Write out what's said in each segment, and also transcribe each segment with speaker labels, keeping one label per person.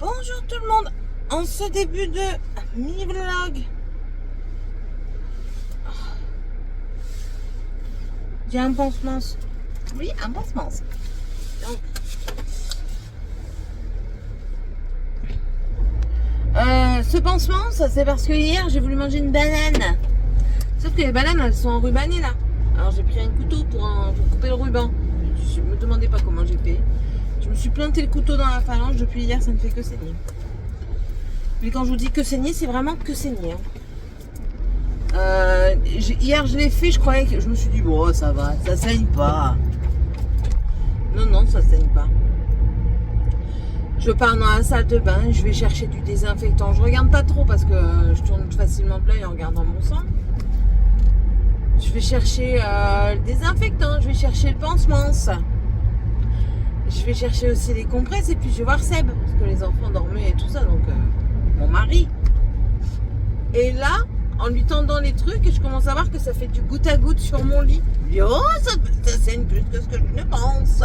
Speaker 1: Bonjour tout le monde, en ce début de mi-vlog, j'ai un pansement. Oui, un pansement. Donc, ce pansement, ça c'est parce que hier j'ai voulu manger une banane. Sauf que les bananes elles sont enrubannées là. Alors j'ai pris un couteau pour couper le ruban. Je me demandais pas comment j'ai fait. Je me suis planté le couteau dans la phalange, depuis hier ça ne fait que saigner. Mais quand je vous dis que saigner, c'est vraiment que saigner. Hier je l'ai fait, je me suis dit bon ça va, ça saigne pas. Non, ça saigne pas. Je pars dans la salle de bain, je vais chercher du désinfectant. Je regarde pas trop parce que je tourne facilement de l'œil en regardant mon sang. Je vais chercher le désinfectant, je vais chercher le pansement. Je vais chercher aussi les compresses et puis je vais voir Seb parce que les enfants dormaient et tout ça, donc mon mari. Et là, en lui tendant les trucs, je commence à voir que ça fait du goutte à goutte sur mon lit. Je dis, oh, ça saigne plus que ce que je ne pense.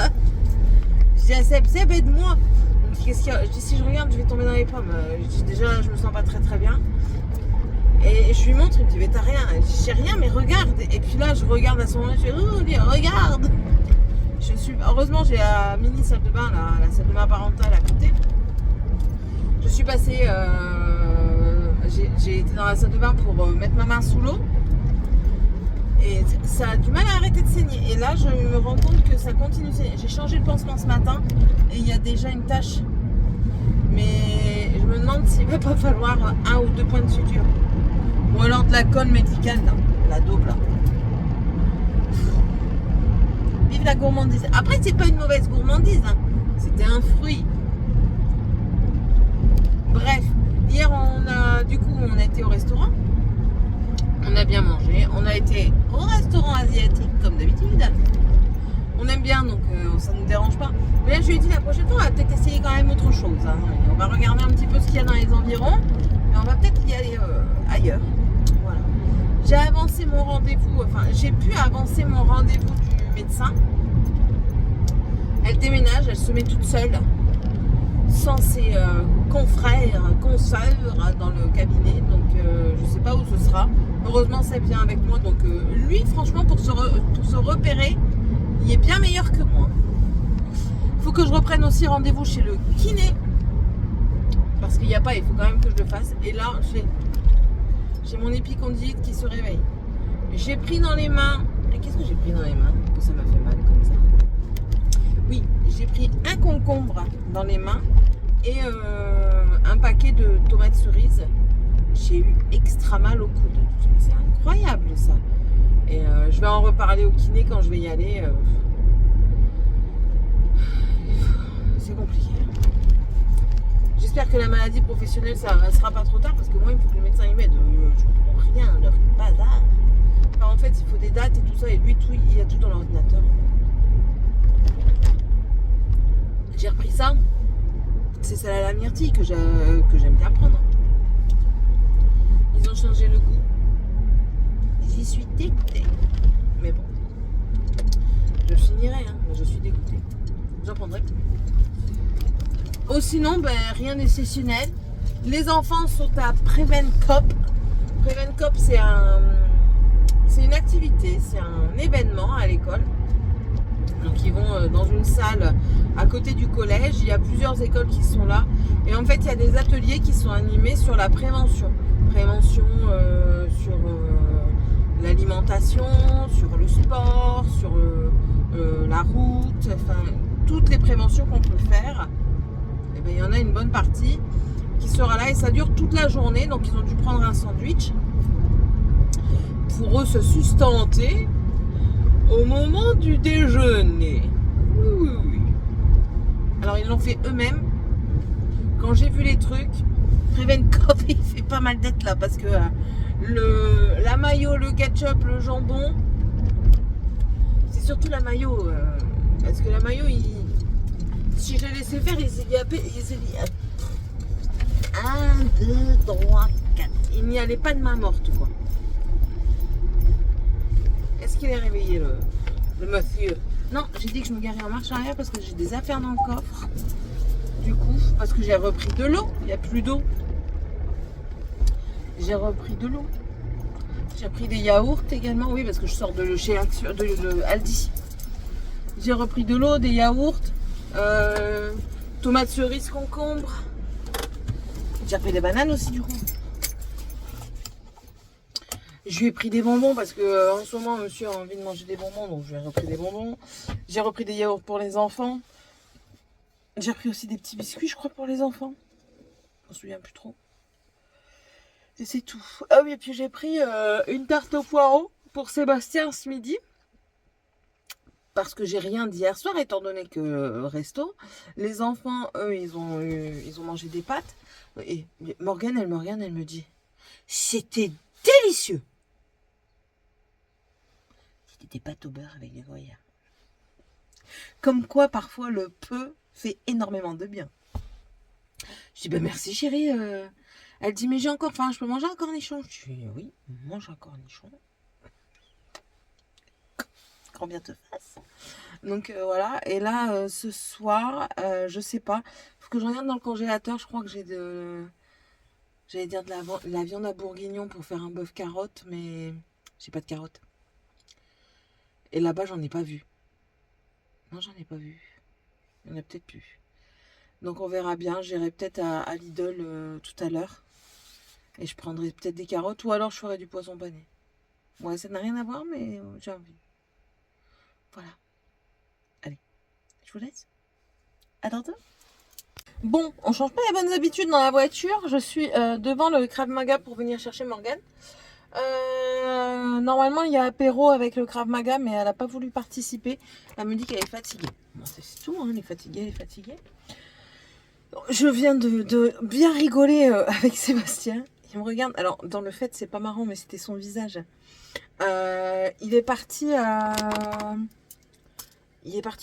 Speaker 1: Je dis à Seb, aide-moi. Qu'est-ce qu'il y a? Je dis, si je regarde, je vais tomber dans les pommes. Je dis, déjà, je me sens pas très bien. Et je lui montre, il me dit, mais t'as rien. Je dis, j'ai rien, mais regarde. Et puis là, je regarde à son moment, je fais, oh, regarde. Heureusement, j'ai la mini salle de bain, la salle de bain parentale à côté. Je suis passée, j'ai été dans la salle de bain pour mettre ma main sous l'eau. Et ça a du mal à arrêter de saigner. Et là, je me rends compte que ça continue de saigner. J'ai changé le pansement ce matin et il y a déjà une tache. Mais je me demande s'il ne va pas falloir 1 ou 2 points de suture. Ou alors de la colle médicale, là, la daube là. Vive la gourmandise. Après, c'est pas une mauvaise gourmandise. Hein. C'était un fruit. Bref, hier on a été au restaurant. On a bien mangé. On a été au restaurant asiatique comme d'habitude. On aime bien, donc ça ne nous dérange pas. Mais là, je lui ai dit la prochaine fois, on va peut-être essayer quand même autre chose. Hein. On va regarder un petit peu ce qu'il y a dans les environs. Et on va peut-être y aller ailleurs. Voilà. J'ai avancé mon rendez-vous. Enfin, j'ai pu avancer mon rendez-vous du médecin. Elle déménage, elle se met toute seule. Sans ses confrères, consoeurs dans le cabinet. Donc, je ne sais pas où ce sera. Heureusement, ça vient avec moi. Donc, lui, franchement, pour se repérer, il est bien meilleur que moi. Il faut que je reprenne aussi rendez-vous chez le kiné. Parce qu'il n'y a pas, il faut quand même que je le fasse. Et là, j'ai mon épicondylite qui se réveille. J'ai pris dans les mains... Qu'est-ce que j'ai pris dans les mains? Que ça m'a fait mal comme ça. Oui, j'ai pris un concombre dans les mains et un paquet de tomates cerises. J'ai eu extra mal au coude. C'est incroyable ça. Et je vais en reparler au kiné quand je vais y aller. C'est compliqué. J'espère que la maladie professionnelle, ça ne sera pas trop tard parce que moi, il faut que le médecin y m'aide. Je ne comprends rien, leur bazar. Enfin, en fait, il faut des dates et tout ça. Et lui, il y a tout dans l'ordinateur. J'ai repris ça. C'est celle à la myrtille que j'aime bien prendre. Ils ont changé le goût. J'y suis dégoûtée. Mais bon. Je finirai, hein, mais je suis dégoûtée. J'en prendrai. Oh, sinon, rien d'exceptionnel. Les enfants sont à Prevencop. Prevencop, c'est une activité, c'est un événement à l'école. Donc ils vont dans une salle à côté du collège. Il y a plusieurs écoles qui sont là. Et en fait, il y a des ateliers qui sont animés sur la prévention. Prévention sur l'alimentation, sur le sport, sur la route. Enfin, toutes les préventions qu'on peut faire. Et bien, il y en a une bonne partie qui sera là. Et ça dure toute la journée. Donc, ils ont dû prendre un sandwich pour eux se sustenter au moment du déjeuner. Oui. Alors, ils l'ont fait eux-mêmes. Quand j'ai vu les trucs, Prevencop, il fait pas mal d'être là parce que la mayo, le ketchup, le jambon, c'est surtout la mayo. Parce que la mayo, si je l'ai laissé faire, il s'est dit 1, 2, 3, 4. Il n'y allait pas de main morte, quoi. Est-ce qu'il est réveillé, le monsieur? Non, j'ai dit que je me garais en marche arrière parce que j'ai des affaires dans le coffre. du coup, parce que j'ai repris de l'eau. Il n'y a plus d'eau. J'ai repris de l'eau. J'ai pris des yaourts également. Oui, parce que je sors de chez Action, de Aldi. J'ai repris de l'eau, des yaourts, tomates cerises, concombre. J'ai repris des bananes aussi du coup. Je lui ai pris des bonbons parce que en ce moment monsieur a envie de manger des bonbons, donc je lui ai repris des bonbons. J'ai repris des yaourts pour les enfants. J'ai repris aussi des petits biscuits, je crois, pour les enfants. Je m'en souviens plus trop. Et c'est tout. Ah oui, et puis j'ai pris une tarte au poireau pour Sébastien ce midi. Parce que j'ai rien d'hier soir, étant donné que resto. Les enfants, eux, ils ont mangé des pâtes. Et Morgane, elle me regarde, elle me dit, c'était délicieux. C'était des pâtes au beurre avec des gruyères. Comme quoi, parfois, le peu fait énormément de bien. Je dis, ben merci chérie. Elle dit, mais j'ai encore faim, je peux manger un cornichon. Je dis, oui, mange un cornichon. Grand bien te fasse. Donc voilà, et là ce soir, je sais pas, faut que je regarde dans le congélateur, je crois que j'allais dire de la viande à bourguignon pour faire un bœuf carotte, mais j'ai pas de carottes. Et là-bas, j'en ai pas vu. Non, j'en ai pas vu. Il y en a peut-être plus. Donc on verra bien, j'irai peut-être à Lidl tout à l'heure. Et je prendrai peut-être des carottes, ou alors je ferai du poisson pané. Ouais, ça n'a rien à voir, mais j'ai envie. Voilà. Allez, je vous laisse. À tantôt. Bon, on change pas les bonnes habitudes dans la voiture. Je suis devant le Krav Maga pour venir chercher Morgane. Normalement, il y a apéro avec le Krav Maga, mais elle n'a pas voulu participer. Elle me dit qu'elle est fatiguée. Bon, c'est tout, hein, elle est fatiguée, elle est fatiguée. Je viens de bien rigoler avec Sébastien. Il me regarde. Alors, dans le fait, c'est pas marrant, mais c'était son visage. Il est parti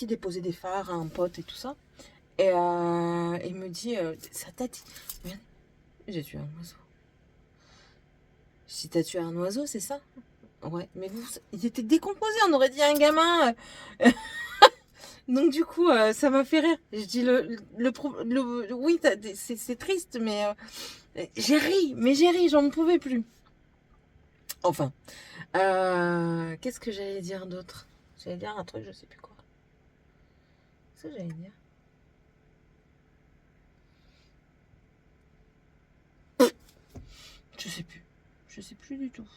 Speaker 1: déposer des phares à un pote et tout ça. Et il me dit, sa tête, j'ai tué un oiseau. Si t'as tué un oiseau, c'est ça? Ouais, mais il était décomposé, on aurait dit un gamin. Donc du coup, ça m'a fait rire. Je dis, oui, c'est triste, mais j'ai ri, j'en pouvais plus. Enfin, qu'est-ce que j'allais dire d'autre? J'allais dire un truc, je sais plus quoi. Qu'est-ce que j'allais dire? Je sais plus du tout.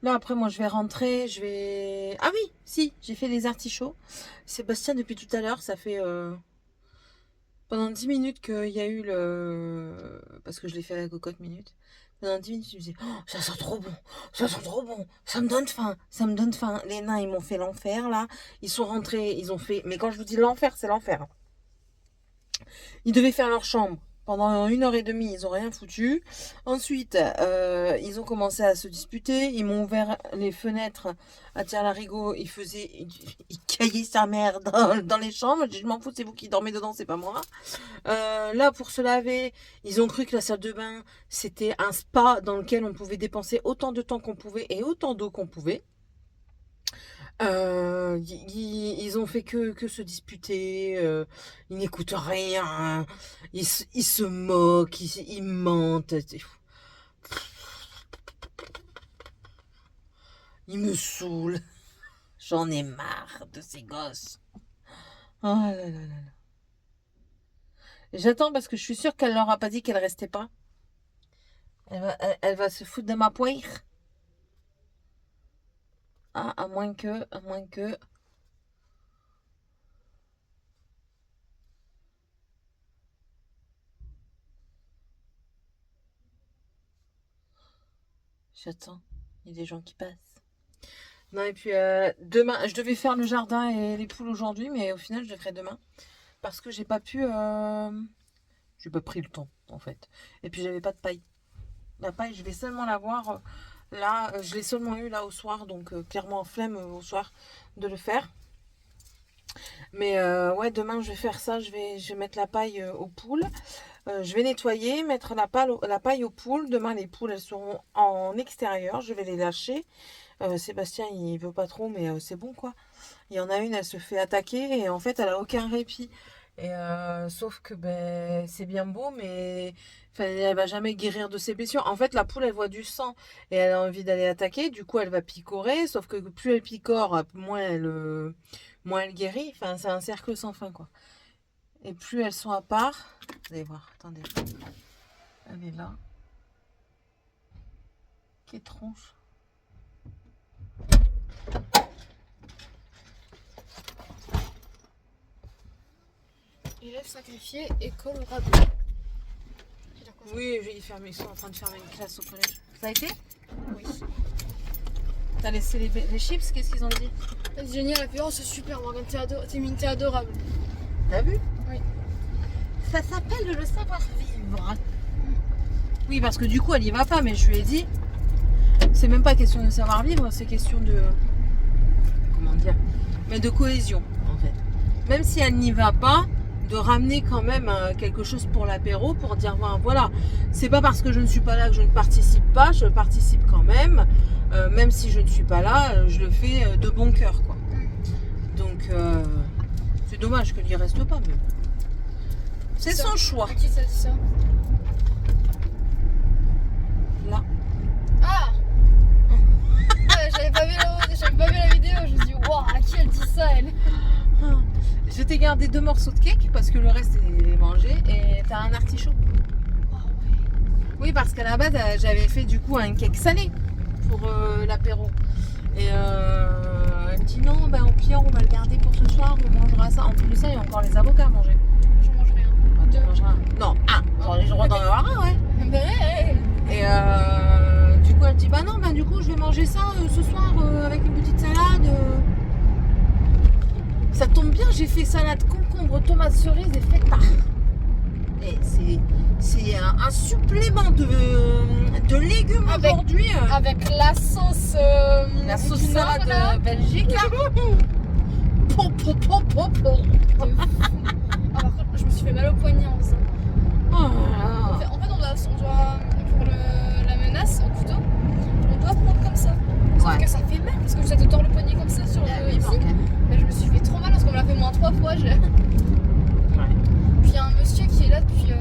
Speaker 1: Là, après, moi, je vais rentrer, Ah oui, si, j'ai fait les artichauts. Sébastien, depuis tout à l'heure, ça fait pendant 10 minutes qu'il y a eu le... Parce que je l'ai fait à la cocotte minute. Pendant 10 minutes, je me disais, oh, ça sent trop bon, ça sent trop bon, ça me donne faim, ça me donne faim. Les nains, ils m'ont fait l'enfer, là. Ils sont rentrés, ils ont fait... Mais quand je vous dis l'enfer, c'est l'enfer. Ils devaient faire leur chambre. Pendant 1h30, ils n'ont rien foutu. Ensuite, ils ont commencé à se disputer. Ils m'ont ouvert les fenêtres à tire-larigot. Ils caillaient sa mère dans les chambres. Je m'en fous, c'est vous qui dormez dedans, c'est pas moi. Là, pour se laver, ils ont cru que la salle de bain, c'était un spa dans lequel on pouvait dépenser autant de temps qu'on pouvait et autant d'eau qu'on pouvait. Ils ont fait que se disputer, ils n'écoutent rien, ils se moquent, ils mentent. Ils me saoulent. J'en ai marre de ces gosses. Oh là là là là. J'attends parce que je suis sûre qu'elle leur a pas dit qu'elle restait pas. Elle va se foutre de ma poire. Ah, à moins que. J'attends. Il y a des gens qui passent. Non, et puis demain, je devais faire le jardin et les poules aujourd'hui, mais au final, je le ferai demain. Parce que j'ai pas pu. J'ai pas pris le temps, en fait. Et puis, j'avais pas de paille. La paille, je vais seulement l'avoir là. Je l'ai seulement eu là au soir, donc clairement, flemme au soir de le faire. Mais ouais, demain, je vais faire ça. Je vais mettre la paille aux poules. Je vais nettoyer, mettre la paille aux poules. Demain, les poules, elles seront en extérieur. Je vais les lâcher. Sébastien, il veut pas trop, mais c'est bon, quoi. Il y en a une, elle se fait attaquer et en fait, elle a aucun répit. Et sauf que ben, c'est bien beau, mais enfin, elle va jamais guérir de ses blessures. En fait, la poule, elle voit du sang et elle a envie d'aller attaquer. Du coup, elle va picorer. Sauf que plus elle picore, moins elle guérit. Enfin, c'est un cercle sans fin, quoi. Et plus elles sont à part... Vous allez voir, attendez. Elle est là. Quelle tronche.
Speaker 2: Élève sacrifié, école rabais.
Speaker 1: Oui, ils sont en train de fermer une classe au collège. Ça a été?
Speaker 2: Oui.
Speaker 1: T'as laissé les chips? Qu'est-ce qu'ils ont dit?
Speaker 2: Elle dit génial, elle fait oh c'est super Morgane, t'es adorable.
Speaker 1: T'as vu?
Speaker 2: Oui.
Speaker 1: Ça s'appelle le savoir-vivre. Oui, parce que du coup, elle y va pas, mais je lui ai dit, c'est même pas question de savoir-vivre, c'est question de... Comment dire? Mais de cohésion, en fait. Même si elle n'y va pas, de ramener quand même quelque chose pour l'apéro, pour dire, ben, voilà, c'est pas parce que je ne suis pas là que je ne participe pas, je participe quand même. Même si je ne suis pas là, je le fais de bon cœur, quoi. Donc, c'est dommage qu'elle n'y reste pas, mais... C'est son choix.
Speaker 2: À qui ça dit ça?
Speaker 1: Là.
Speaker 2: Ah j'avais pas vu la vidéo, je me suis dit waouh, à qui elle dit ça elle?
Speaker 1: Je t'ai gardé 2 morceaux de cake parce que le reste est mangé et t'as un artichaut.
Speaker 2: Oh, ouais.
Speaker 1: Oui, parce qu'à la base, j'avais fait du coup un cake salé pour l'apéro. Et elle me dit non, ben, au pire, on va le garder pour ce soir, on mangera ça. En plus de ça, il y a encore les avocats à manger.
Speaker 2: Je mange rien.
Speaker 1: Bah, tu mangeras un. Non, j'en ai le droit d'en avoir un, ouais. Et du coup, elle me dit bah non, ben, du coup, je vais manger ça ce soir avec une petite salade. Ça tombe bien, j'ai fait salade concombre, tomate cerise et feta. Et c'est un supplément de légumes aujourd'hui.
Speaker 2: Avec la sauce
Speaker 1: La sauce
Speaker 2: du Nord,
Speaker 1: salade
Speaker 2: là.
Speaker 1: belgique. Là.
Speaker 2: Ah, par contre, je me suis fait mal au poignet en faisant.
Speaker 1: Oh là
Speaker 2: En
Speaker 1: là.
Speaker 2: fait, on doit pour la menace au couteau, on doit prendre comme ça. Sauf
Speaker 1: Ouais.
Speaker 2: que ça fait mal parce que ça te tord le poignet comme ça sur le ici. Mais je me suis fait trop mal parce qu'on me l'a fait moins 3 fois. Puis il y a un monsieur qui est là depuis.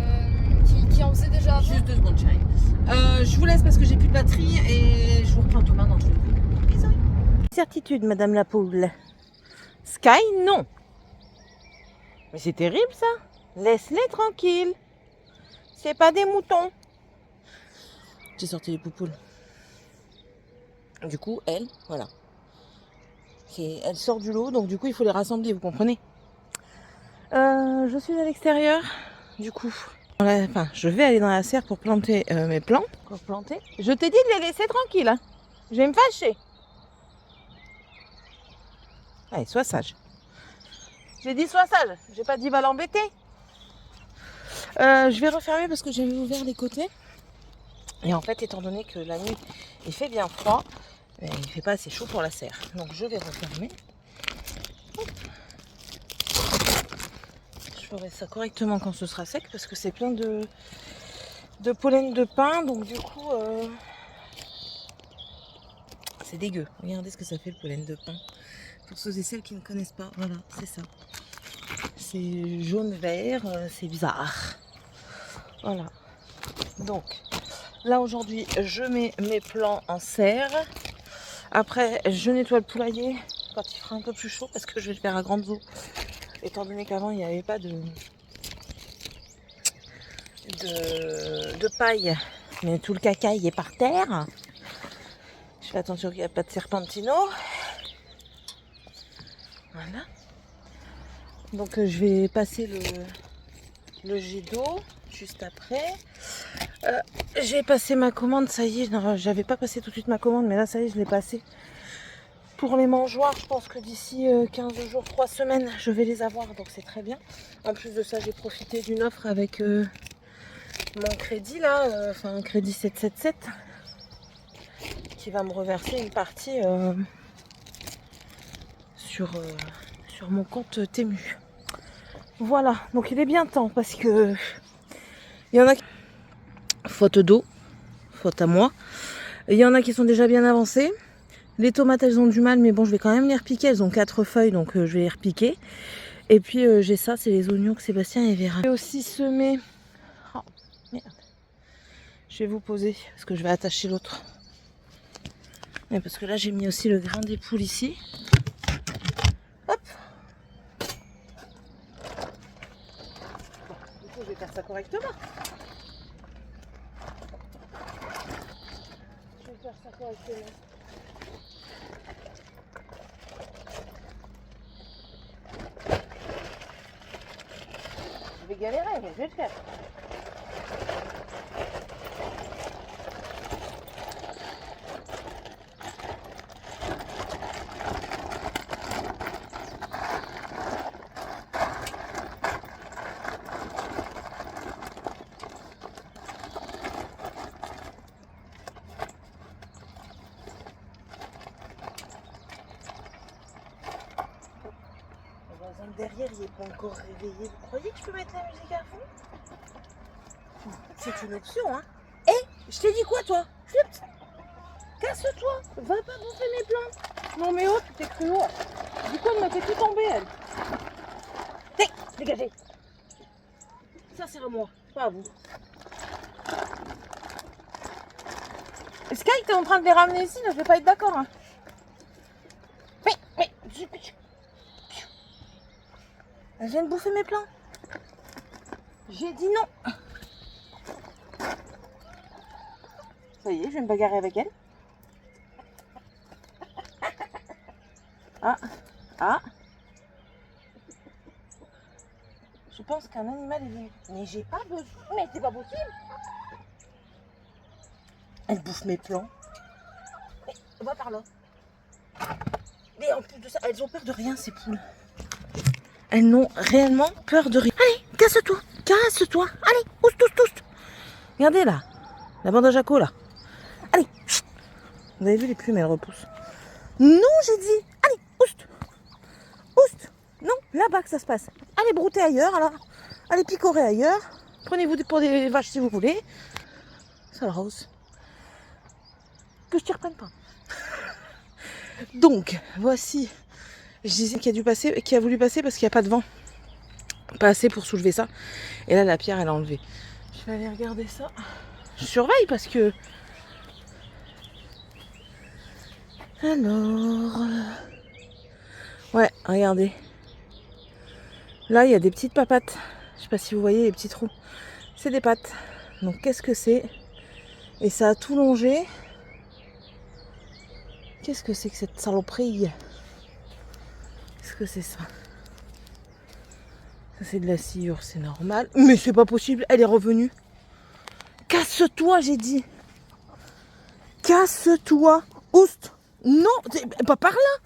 Speaker 2: Qui en faisait déjà avant.
Speaker 1: Juste 2 secondes, chérie. Je vous laisse parce que j'ai plus de batterie et je vous reprends tout maintenant. Bisous. Certitude, madame la poule. Sky, non. Mais c'est terrible ça. Laisse-les tranquilles. C'est pas des moutons. J'ai sorti les poupoules. Du coup, elle, voilà. Elle sort du lot, donc du coup, il faut les rassembler, vous comprenez? Je suis à l'extérieur, du coup. Enfin, je vais aller dans la serre pour planter mes plants. Encore planter. Je t'ai dit de les laisser tranquilles. Hein. Je vais me fâcher. Allez, sois sage. J'ai dit sois sage. J'ai pas dit va l'embêter. Je vais refermer parce que j'avais ouvert les côtés. Et en fait, étant donné que la nuit, il fait bien froid, il ne fait pas assez chaud pour la serre. Donc je vais refermer. Hop. Je ferai ça correctement quand ce sera sec parce que c'est plein de pollen de pin. Donc du coup, c'est dégueu. Regardez ce que ça fait le pollen de pin. Pour ceux et celles qui ne connaissent pas, voilà, c'est ça. C'est jaune-vert, c'est bizarre. Voilà. Donc, là aujourd'hui, je mets mes plants en serre. Après, je nettoie le poulailler quand il fera un peu plus chaud parce que je vais le faire à grandes eaux. Étant donné qu'avant, il n'y avait pas de paille, mais tout le caca il est par terre. Je fais attention qu'il n'y a pas de serpentino. Voilà. Donc je vais passer le jet d'eau juste après. J'ai passé ma commande, ça y est. J'avais pas passé tout de suite ma commande, mais là ça y est, je l'ai passé. Pour les mangeoires, je pense que d'ici 15 jours, 3 semaines, je vais les avoir, donc c'est très bien. En plus de ça, j'ai profité d'une offre avec mon crédit là, enfin un crédit 777, qui va me reverser une partie sur mon compte Temu. Voilà, donc il est bien temps parce que il y en a qui... Faute d'eau, faute à moi. Il y en a qui sont déjà bien avancés. Les tomates, elles ont du mal, mais bon, je vais quand même les repiquer. Elles ont 4 feuilles, donc je vais les repiquer. Et puis j'ai ça, c'est les oignons que Sébastien et Vera. J'ai aussi semé. Oh merde. Je vais vous poser parce que je vais attacher l'autre. Mais parce que là j'ai mis aussi le grain des poules ici. Hop. Du coup je vais faire ça correctement. Je vais faire ça correctement. Je vais galérer, mais je vais le faire. Derrière, il n'est pas encore réveillé. Vous croyez que je peux mettre la musique à fond? C'est une option, hein. Hé, je t'ai dit quoi, toi? Flip. Casse-toi. Va pas bouffer mes plantes. Non, mais oh, tu t'es cru haut. Du coup, elle m'a fait tout tomber, elle. Hé, dégagez. Ça, c'est à moi, pas à vous. Sky, t'es en train de les ramener ici, là, je vais pas être d'accord, hein. Mais... Elle vient de bouffer mes plants. J'ai dit non. Ça y est, je vais me bagarrer avec elle. Ah. Je pense qu'un animal est venu. Mais j'ai pas besoin. Mais c'est pas possible. Elle bouffe mes plants. Mais, va par là. Mais en plus de ça, elles ont peur de rien, ces poules. Elles n'ont réellement peur de rien. Allez, casse-toi. Allez, oust. Regardez là, la bande à Jaco là. Allez, chut. Vous avez vu les plumes, elles repoussent. Non, j'ai dit. Allez, oust. Non, là-bas que ça se passe. Allez brouter ailleurs, alors. Allez picorer ailleurs. Prenez-vous pour des vaches si vous voulez. Ça rose. Que je t'y reprenne pas. Donc, voici. Je disais qu'il a voulu passer parce qu'il n'y a pas de vent. Pas assez pour soulever ça. Et là, la pierre, elle a enlevé. Je vais aller regarder ça. Je surveille parce que... Alors... Ouais, regardez. Là, il y a des petites papates. Je sais pas si vous voyez les petits trous. C'est des pattes. Donc, qu'est-ce que c'est? Et ça a tout longé. Qu'est-ce que c'est que cette saloperie? Qu'est-ce que c'est ça? Ça c'est de la sciure, c'est normal. Mais c'est pas possible, elle est revenue. Casse-toi, j'ai dit. Casse-toi. Oust. Non, pas par là.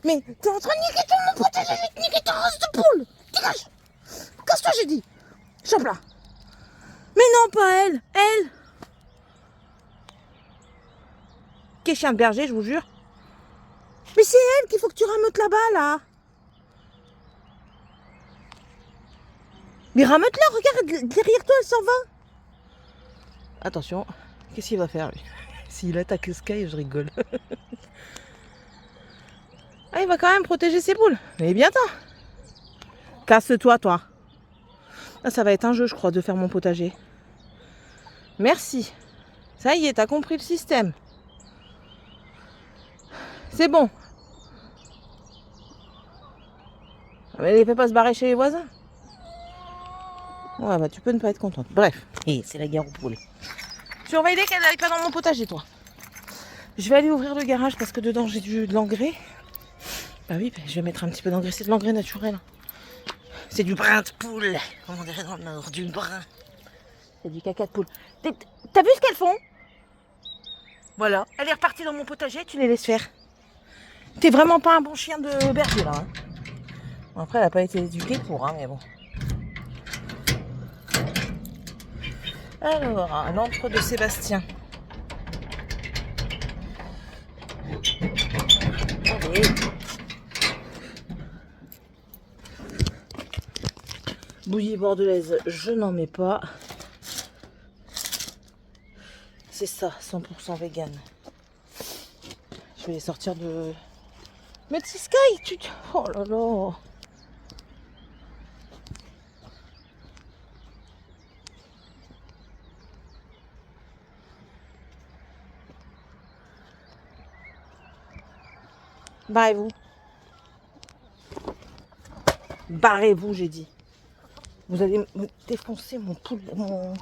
Speaker 1: Mais t'es en train de niquer tout mon potager, niquer ta race de poule. Dégage. Casse-toi, j'ai dit. Chope là. Mais non, pas elle. Elle. Qu'est chien de berger, je vous jure. Mais c'est elle qu'il faut que tu rameutes là-bas, là. Mais rameute-la, regarde, derrière toi, elle s'en va. Attention, qu'est-ce qu'il va faire, lui? S'il attaque Sky, je rigole. Ah, il va quand même protéger ses poules. Mais bien temps. Casse-toi, toi. Ah, ça va être un jeu, je crois, de faire mon potager. Merci. Ça y est, t'as compris le système. C'est bon. Mais elle ne fait pas se barrer chez les voisins. Ouais, bah tu peux ne pas être contente. Bref, et c'est la guerre aux poules. Surveille-les qu'elle n'aille pas dans mon potager, toi. Je vais aller ouvrir le garage parce que dedans j'ai de l'engrais. Bah oui, je vais mettre un petit peu d'engrais. C'est de l'engrais naturel. C'est du brin de poule. On dirait dans le nord, du brin. C'est du caca de poule. T'as vu ce qu'elles font? Voilà, elle est repartie dans mon potager, tu les laisses faire. T'es vraiment pas un bon chien de berger là. Hein. Bon, après, elle n'a pas été éduquée pour, hein, mais bon. Alors, l'antre de Sébastien. Allez. Bouillie bordelaise, je n'en mets pas. C'est ça, 100% vegan. Je vais sortir de... Mais Sky, tu... Oh là là. Barrez-vous. Barrez-vous, j'ai dit. Vous allez me défoncer mon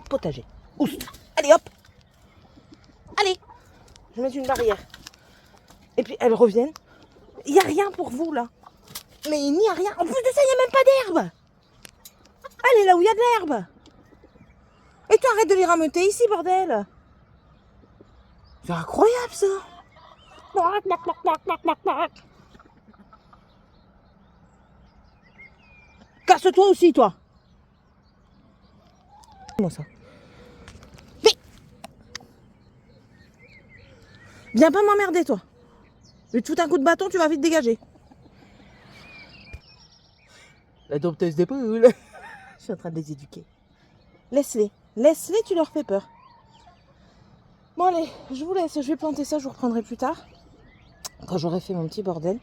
Speaker 1: potager. Oust. Allez, hop. Allez. Je vais mettre une barrière. Et puis, elles reviennent. Il n'y a rien pour vous, là. Mais il n'y a rien. En plus de ça, il n'y a même pas d'herbe. Allez là où il y a de l'herbe. Et tu arrêtes de les rameuter ici, bordel. C'est incroyable, ça. Casse-toi aussi, toi. Moi, ça. Mais... Viens pas m'emmerder, toi. Je vais te foutre un coup de bâton, tu vas vite dégager. La dompteuse de poule. Je suis en train de les éduquer. Laisse-les. Laisse-les, tu leur fais peur. Bon, allez, je vous laisse. Je vais planter ça, je vous reprendrai plus tard. Quand j'aurai fait mon petit bordel.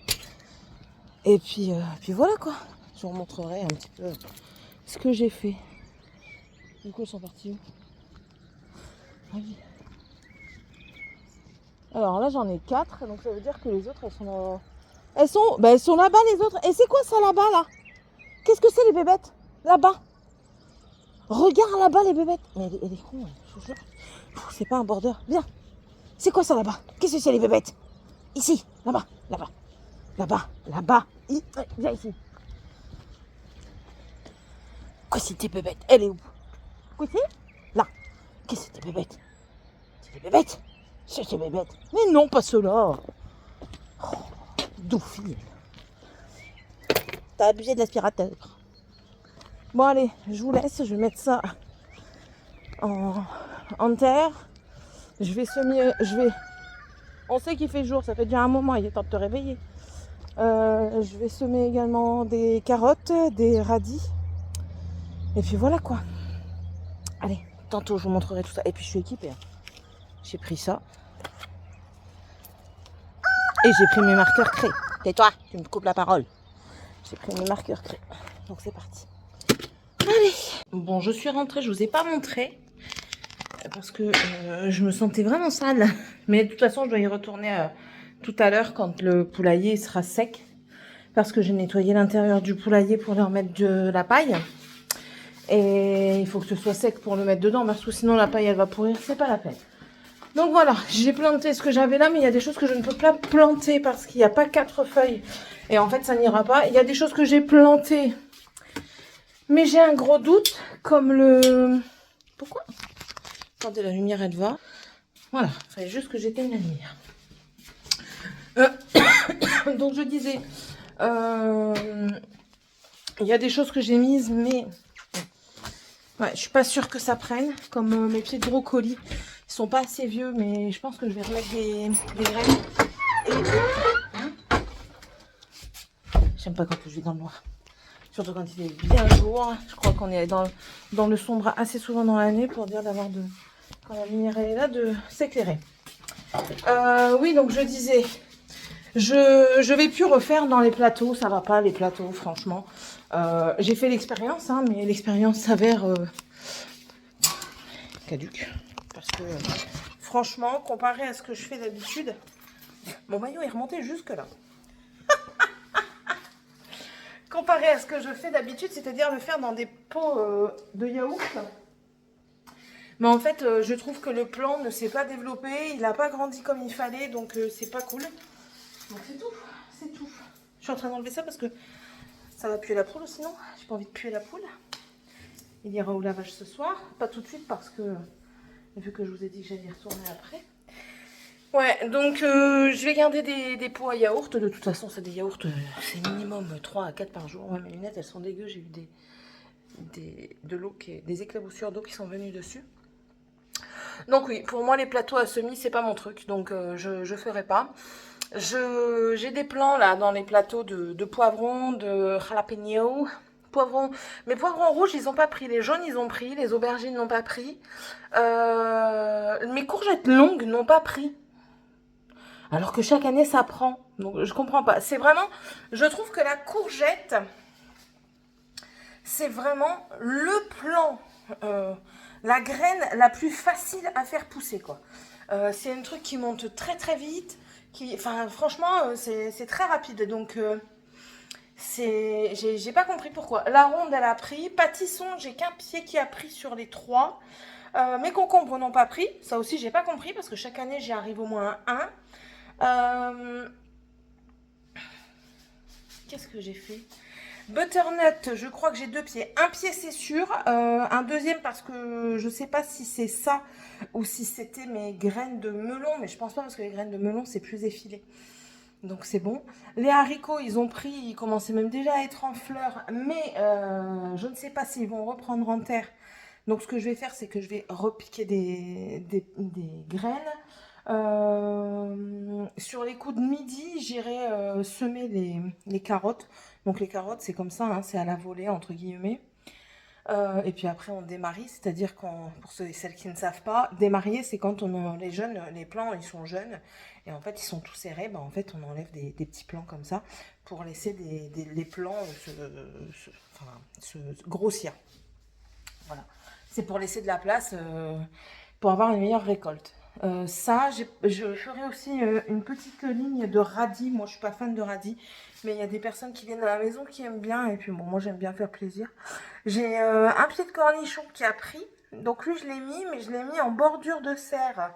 Speaker 1: Et puis voilà, quoi. Je vous montrerai un petit peu ce que j'ai fait. Du coup, elles sont parties où? Ah oui. Alors là, j'en ai 4. Donc ça veut dire que les autres, elles sont... Elles sont là-bas, les autres. Et c'est quoi ça, là-bas, là? Qu'est-ce que c'est, les bébêtes? Là-bas. Regarde là-bas, les bébêtes. Mais elle est con, je vous jure. C'est pas un border. Viens. C'est quoi ça, là-bas? Qu'est-ce que c'est, les bébêtes? Ici. Là-bas. Là-bas. Là-bas. Là-bas. Viens ici. Quoi, c'est tes bébêtes? Elle est où? Quoi, c'est? Là. Qu'est-ce que c'est, tes bébêtes? C'est des bébêtes? C'est des bébêtes. Mais non, pas ceux-là. Oh, Doufi. T'as abusé de l'aspirateur. Bon, allez, je vous laisse. Je vais mettre ça en terre. Je vais semer. On sait qu'il fait jour, ça fait déjà un moment. Il est temps de te réveiller. Je vais semer également des carottes, des radis. Et puis voilà, quoi. Allez, tantôt je vous montrerai tout ça. Et puis je suis équipée. J'ai pris ça. Et j'ai pris mes marqueurs craie. Tais-toi, tu me coupes la parole. J'ai pris mes marqueurs craie. Donc c'est parti. Allez. Bon, je suis rentrée, je vous ai pas montré. Parce que je me sentais vraiment sale. Mais de toute façon, je dois y retourner tout à l'heure quand le poulailler sera sec. Parce que j'ai nettoyé l'intérieur du poulailler pour leur mettre de la paille. Et il faut que ce soit sec pour le mettre dedans. Parce que sinon la paille elle va pourrir, c'est pas la peine. Donc voilà, j'ai planté ce que j'avais là. Mais il y a des choses que je ne peux pas planter parce qu'il n'y a pas 4 feuilles. Et en fait ça n'ira pas. Il y a des choses que j'ai plantées. Mais j'ai un gros doute. Comme le... Pourquoi? Attendez, la lumière elle va. Voilà, il fallait juste que j'éteigne la lumière. Donc je disais, il y a des choses que j'ai mises, mais ouais, je suis pas sûre que ça prenne. Comme mes pieds de brocoli, ils sont pas assez vieux, mais je pense que je vais remettre des graines. Et... J'aime pas quand je vais dans le noir. Surtout quand il est bien jour. Je crois qu'on est dans le sombre assez souvent dans l'année pour dire d'avoir de... Quand la lumière est là, de s'éclairer. Oui, donc je disais, je vais plus refaire dans les plateaux. Ça va pas, les plateaux, franchement. J'ai fait l'expérience, hein, mais l'expérience s'avère caduque. Parce que, franchement, comparé à ce que je fais d'habitude, mon maillot est remonté jusque là. Comparé à ce que je fais d'habitude, c'est-à-dire le faire dans des pots de yaourt. Mais en fait, je trouve que le plant ne s'est pas développé, il n'a pas grandi comme il fallait, donc c'est pas cool. Donc c'est tout, c'est tout. Je suis en train d'enlever ça parce que ça va puer la poule, sinon j'ai pas envie de puer la poule. Il ira au lavage ce soir, pas tout de suite parce que, vu que je vous ai dit que j'allais y retourner après. Ouais, donc je vais garder des pots à yaourt. De toute façon, c'est des yaourts, c'est minimum 3 à 4 par jour. Ouais, mes lunettes, elles sont dégueu, j'ai eu des éclaboussures d'eau qui sont venues dessus. Donc oui, pour moi les plateaux à semis c'est pas mon truc, donc je ferai pas. J'ai des plants là dans les plateaux de poivrons, de jalapeno, poivrons. Mes poivrons rouges ils ont pas pris, les jaunes ils ont pris, les aubergines n'ont pas pris, mes courgettes longues n'ont pas pris. Alors que chaque année ça prend, donc je comprends pas. C'est vraiment, je trouve que la courgette c'est vraiment le plant la graine la plus facile à faire pousser, quoi. C'est un truc qui monte très très vite, enfin franchement, c'est très rapide, donc j'ai pas compris pourquoi. La ronde, elle a pris. Pâtisson, j'ai qu'un pied qui a pris sur les trois. Mes concombres n'ont pas pris. Ça aussi, j'ai pas compris parce que chaque année, j'y arrive au moins un. Qu'est-ce que j'ai fait? Butternut, je crois que j'ai deux pieds. Un pied, c'est sûr. Un deuxième parce que je sais pas si c'est ça ou si c'était mes graines de melon. Mais je pense pas parce que les graines de melon, c'est plus effilé. Donc c'est bon. Les haricots, ils ont pris, ils commençaient même déjà à être en fleurs, mais je ne sais pas s'ils vont reprendre en terre. Donc ce que je vais faire, c'est que je vais repiquer des graines. Sur les coups de midi, j'irai semer les carottes. Donc les carottes, c'est comme ça, hein, c'est à la volée, entre guillemets. Et puis après, on démarie, c'est-à-dire pour ceux et celles qui ne savent pas, démarier, c'est quand les plants, ils sont jeunes, et en fait, ils sont tout serrés, en fait, on enlève des petits plants comme ça, pour laisser les plants se grossir. Voilà. C'est pour laisser de la place, pour avoir une meilleure récolte. Ça, je ferai aussi une petite ligne de radis. Moi, je suis pas fan de radis, mais il y a des personnes qui viennent à la maison qui aiment bien, et puis bon, moi, j'aime bien faire plaisir. J'ai un pied de cornichon qui a pris, donc lui, je l'ai mis, mais je l'ai mis en bordure de serre.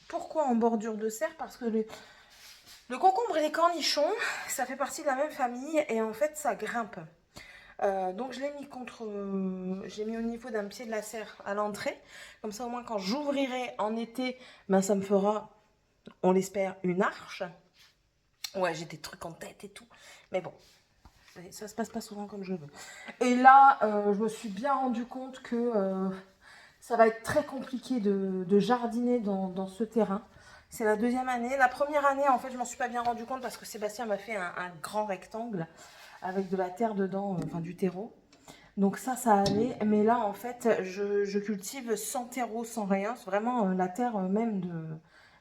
Speaker 1: Pourquoi en bordure de serre? Parce que le concombre et les cornichons, ça fait partie de la même famille, et en fait, ça grimpe. Donc je l'ai mis j'ai mis au niveau d'un pied de la serre à l'entrée, comme ça au moins quand j'ouvrirai en été, ça me fera, on l'espère, une arche. Ouais, j'ai des trucs en tête et tout, mais bon, ça se passe pas souvent comme je veux. Et là, je me suis bien rendu compte que ça va être très compliqué de jardiner dans ce terrain. C'est la deuxième année. La première année, en fait, je m'en suis pas bien rendu compte parce que Sébastien m'a fait un grand rectangle avec de la terre dedans, enfin du terreau. Donc ça allait. Mais là, en fait, je cultive sans terreau, sans rien. C'est vraiment la terre même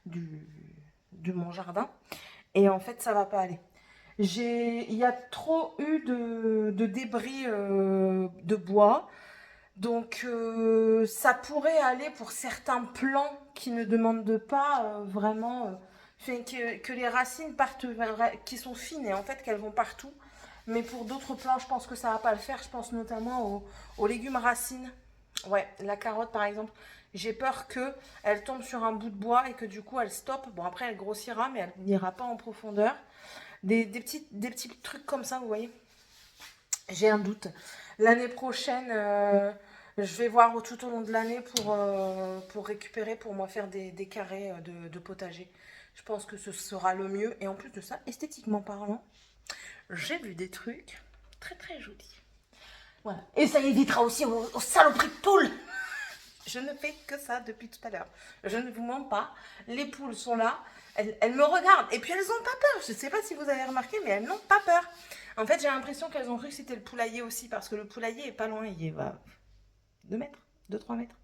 Speaker 1: de mon jardin. Et en fait, ça va pas aller. Il y a trop eu de débris de bois. Donc ça pourrait aller pour certains plants qui ne demandent pas vraiment... que les racines partent, qui sont fines et en fait qu'elles vont partout. Mais pour d'autres plants, je pense que ça va pas le faire. Je pense notamment aux légumes racines. Ouais, la carotte par exemple. J'ai peur qu'elle tombe sur un bout de bois et que du coup elle stoppe. Bon après elle grossira mais elle n'ira pas en profondeur. Des petits trucs comme ça, vous voyez. J'ai un doute. L'année prochaine, je vais voir tout au long de l'année pour récupérer, pour moi faire des carrés de potager. Je pense que ce sera le mieux. Et en plus de ça, esthétiquement parlant, j'ai vu des trucs très très jolis. Voilà. Et ça évitera aussi aux saloperies de poules. Je ne fais que ça depuis tout à l'heure. Je ne vous mens pas. Les poules sont là. Elles me regardent. Et puis elles n'ont pas peur. Je ne sais pas si vous avez remarqué, mais elles n'ont pas peur. En fait, j'ai l'impression qu'elles ont cru que c'était le poulailler aussi. Parce que le poulailler est pas loin. Il est 2 mètres, 2-3 mètres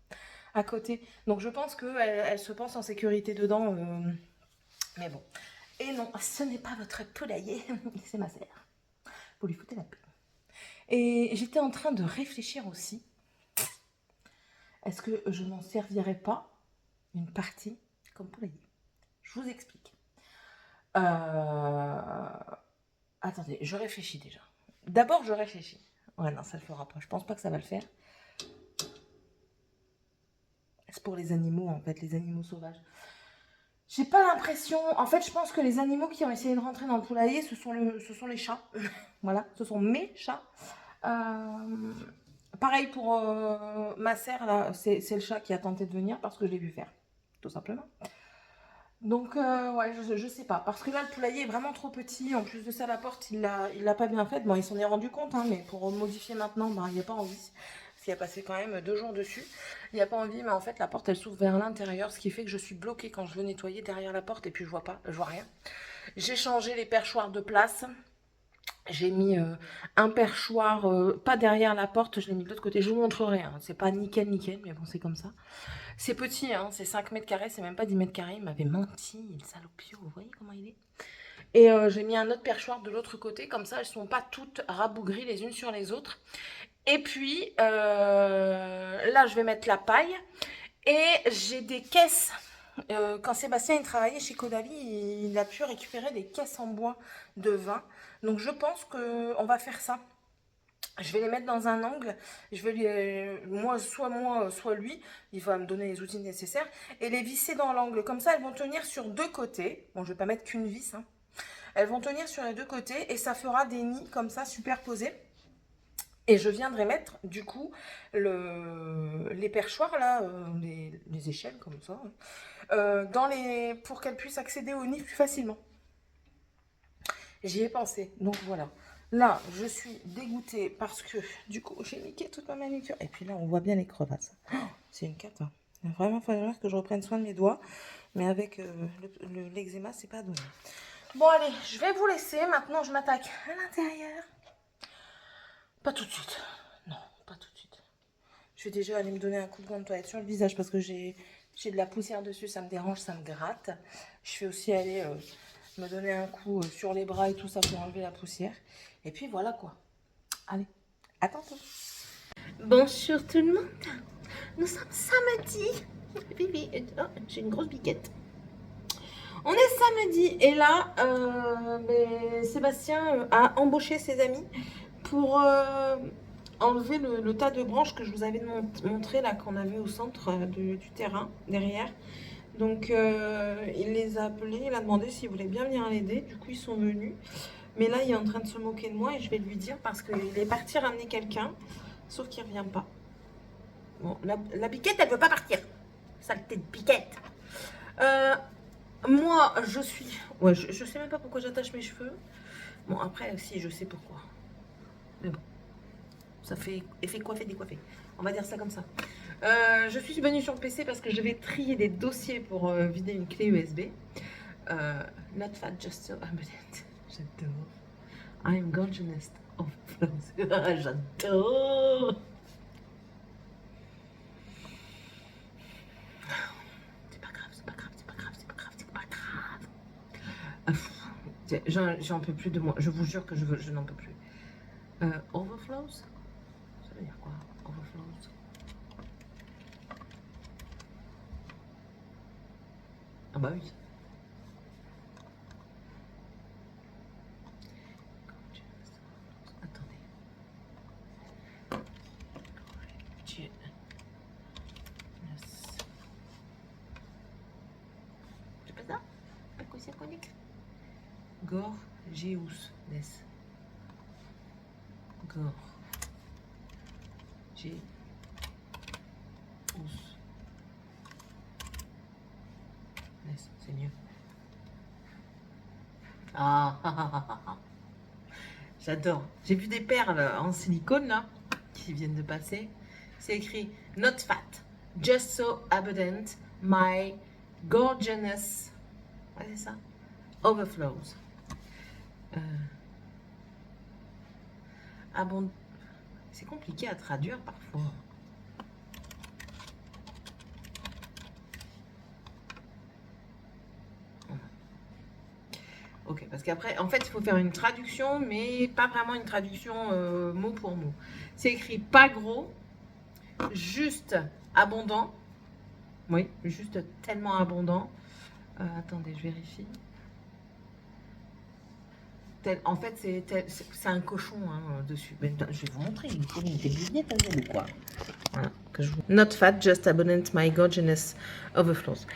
Speaker 1: à côté. Donc je pense qu'elles se pensent en sécurité dedans. Mais bon. Et non, ce n'est pas votre poulailler. C'est ma sœur. Vous lui foutez la paix. Et j'étais en train de réfléchir aussi. Est-ce que je n'en servirais pas une partie comme poulailler? Je vous explique. Attendez, je réfléchis déjà. D'abord, je réfléchis. Ouais, non, ça le fera pas. Je pense pas que ça va le faire. C'est pour les animaux, en fait, les animaux sauvages. J'ai pas l'impression... En fait, je pense que les animaux qui ont essayé de rentrer dans le poulailler, ce sont les chats. Voilà, ce sont mes chats. Pareil pour ma serre, là, c'est le chat qui a tenté de venir parce que je l'ai vu faire, tout simplement. Donc, ouais, je sais pas. Parce que là, le poulailler est vraiment trop petit. En plus de ça, la porte, il l'a pas bien faite. Bon, il s'en est rendu compte, hein, mais pour modifier maintenant, il n'y a pas envie. Parce qu'il a passé quand même 2 jours dessus. Il n'y a pas envie, mais en fait, la porte, elle s'ouvre vers l'intérieur. Ce qui fait que je suis bloquée quand je veux nettoyer derrière la porte. Et puis, je vois rien. J'ai changé les perchoirs de place. J'ai mis un perchoir, pas derrière la porte, je l'ai mis de l'autre côté. Je vous montrerai, hein. C'est pas nickel, mais bon, c'est comme ça. C'est petit, hein, c'est 5 mètres carrés, c'est même pas 10 mètres carrés. Il m'avait menti, le salopio, vous voyez comment il est? Et j'ai mis un autre perchoir de l'autre côté, comme ça elles sont pas toutes rabougries les unes sur les autres. Et puis, là, je vais mettre la paille. Et j'ai des caisses. Quand Sébastien il travaillait chez Caudalie, il a pu récupérer des caisses en bois de vin. Donc je pense qu'on va faire ça. Je vais les mettre dans un angle. Je vais moi, soit lui, il va me donner les outils nécessaires. Et les visser dans l'angle. Comme ça, elles vont tenir sur deux côtés. Bon, je ne vais pas mettre qu'une vis. Hein. Elles vont tenir sur les deux côtés et ça fera des nids comme ça superposés. Et je viendrai mettre du coup les perchoirs là, les échelles comme ça, pour qu'elles puissent accéder au nid plus facilement. J'y ai pensé, donc voilà. Là, je suis dégoûtée parce que du coup, j'ai niqué toute ma manucure. Et puis là, on voit bien les crevasses. Oh, c'est une cata. Il va vraiment falloir que je reprenne soin de mes doigts. Mais avec l'eczéma, c'est pas donné. Bon, allez, je vais vous laisser. Maintenant, je m'attaque à l'intérieur. Pas tout de suite. Non, pas tout de suite. Je vais déjà aller me donner un coup de gant de toilette sur le visage parce que j'ai de la poussière dessus. Ça me dérange, ça me gratte. Je vais aussi aller me donner un coup sur les bras et tout ça pour enlever la poussière. Et puis voilà quoi. Allez, à tantôt. Bonjour tout le monde. Nous sommes samedi. Oh, j'ai une grosse biquette. On est samedi et là, Sébastien a embauché ses amis pour enlever le tas de branches que je vous avais montré là, qu'on avait au centre du terrain, derrière. Donc, il les a appelés, il a demandé s'ils voulaient bien venir l'aider. Du coup, ils sont venus. Mais là, il est en train de se moquer de moi et je vais lui dire parce qu'il est parti ramener quelqu'un, sauf qu'il ne revient pas. Bon, la biquette, elle ne veut pas partir. Saleté de biquette. Moi, je suis... Ouais, je sais même pas pourquoi j'attache mes cheveux. Bon, après, si, je sais pourquoi. Mais bon, ça fait effet coiffé, décoiffé. On va dire ça comme ça. Je suis venue sur le PC parce que je vais trier des dossiers pour vider une clé USB. Not fat, just so abundant. J'adore. I'm gorgeous of flows. J'adore. J'en peux plus de moi. Je vous jure que je n'en peux plus. Overflows? Ça veut dire quoi? Overflows? Ah bah oui. Attendez. C'est pas ça? Pas quoi ça connecte? Gorgeousness. Gorgeous. C'est mieux. J'adore. J'ai vu des perles en silicone là qui viennent de passer. C'est écrit Not fat, just so abundant, my gorgeousness. Ouais, c'est ça. Overflows. Bon, c'est compliqué à traduire parfois. Ok, parce qu'après, en fait, il faut faire une traduction, mais pas vraiment une traduction mot pour mot. C'est écrit pas gros, juste abondant. Oui, juste tellement abondant. Attendez, je vérifie. En fait, c'est un cochon hein, dessus. Mais, je vais vous montrer. Il faut des billets ou quoi. Voilà, que je vous... Not fat, just abundant, my gorgeousness overflows.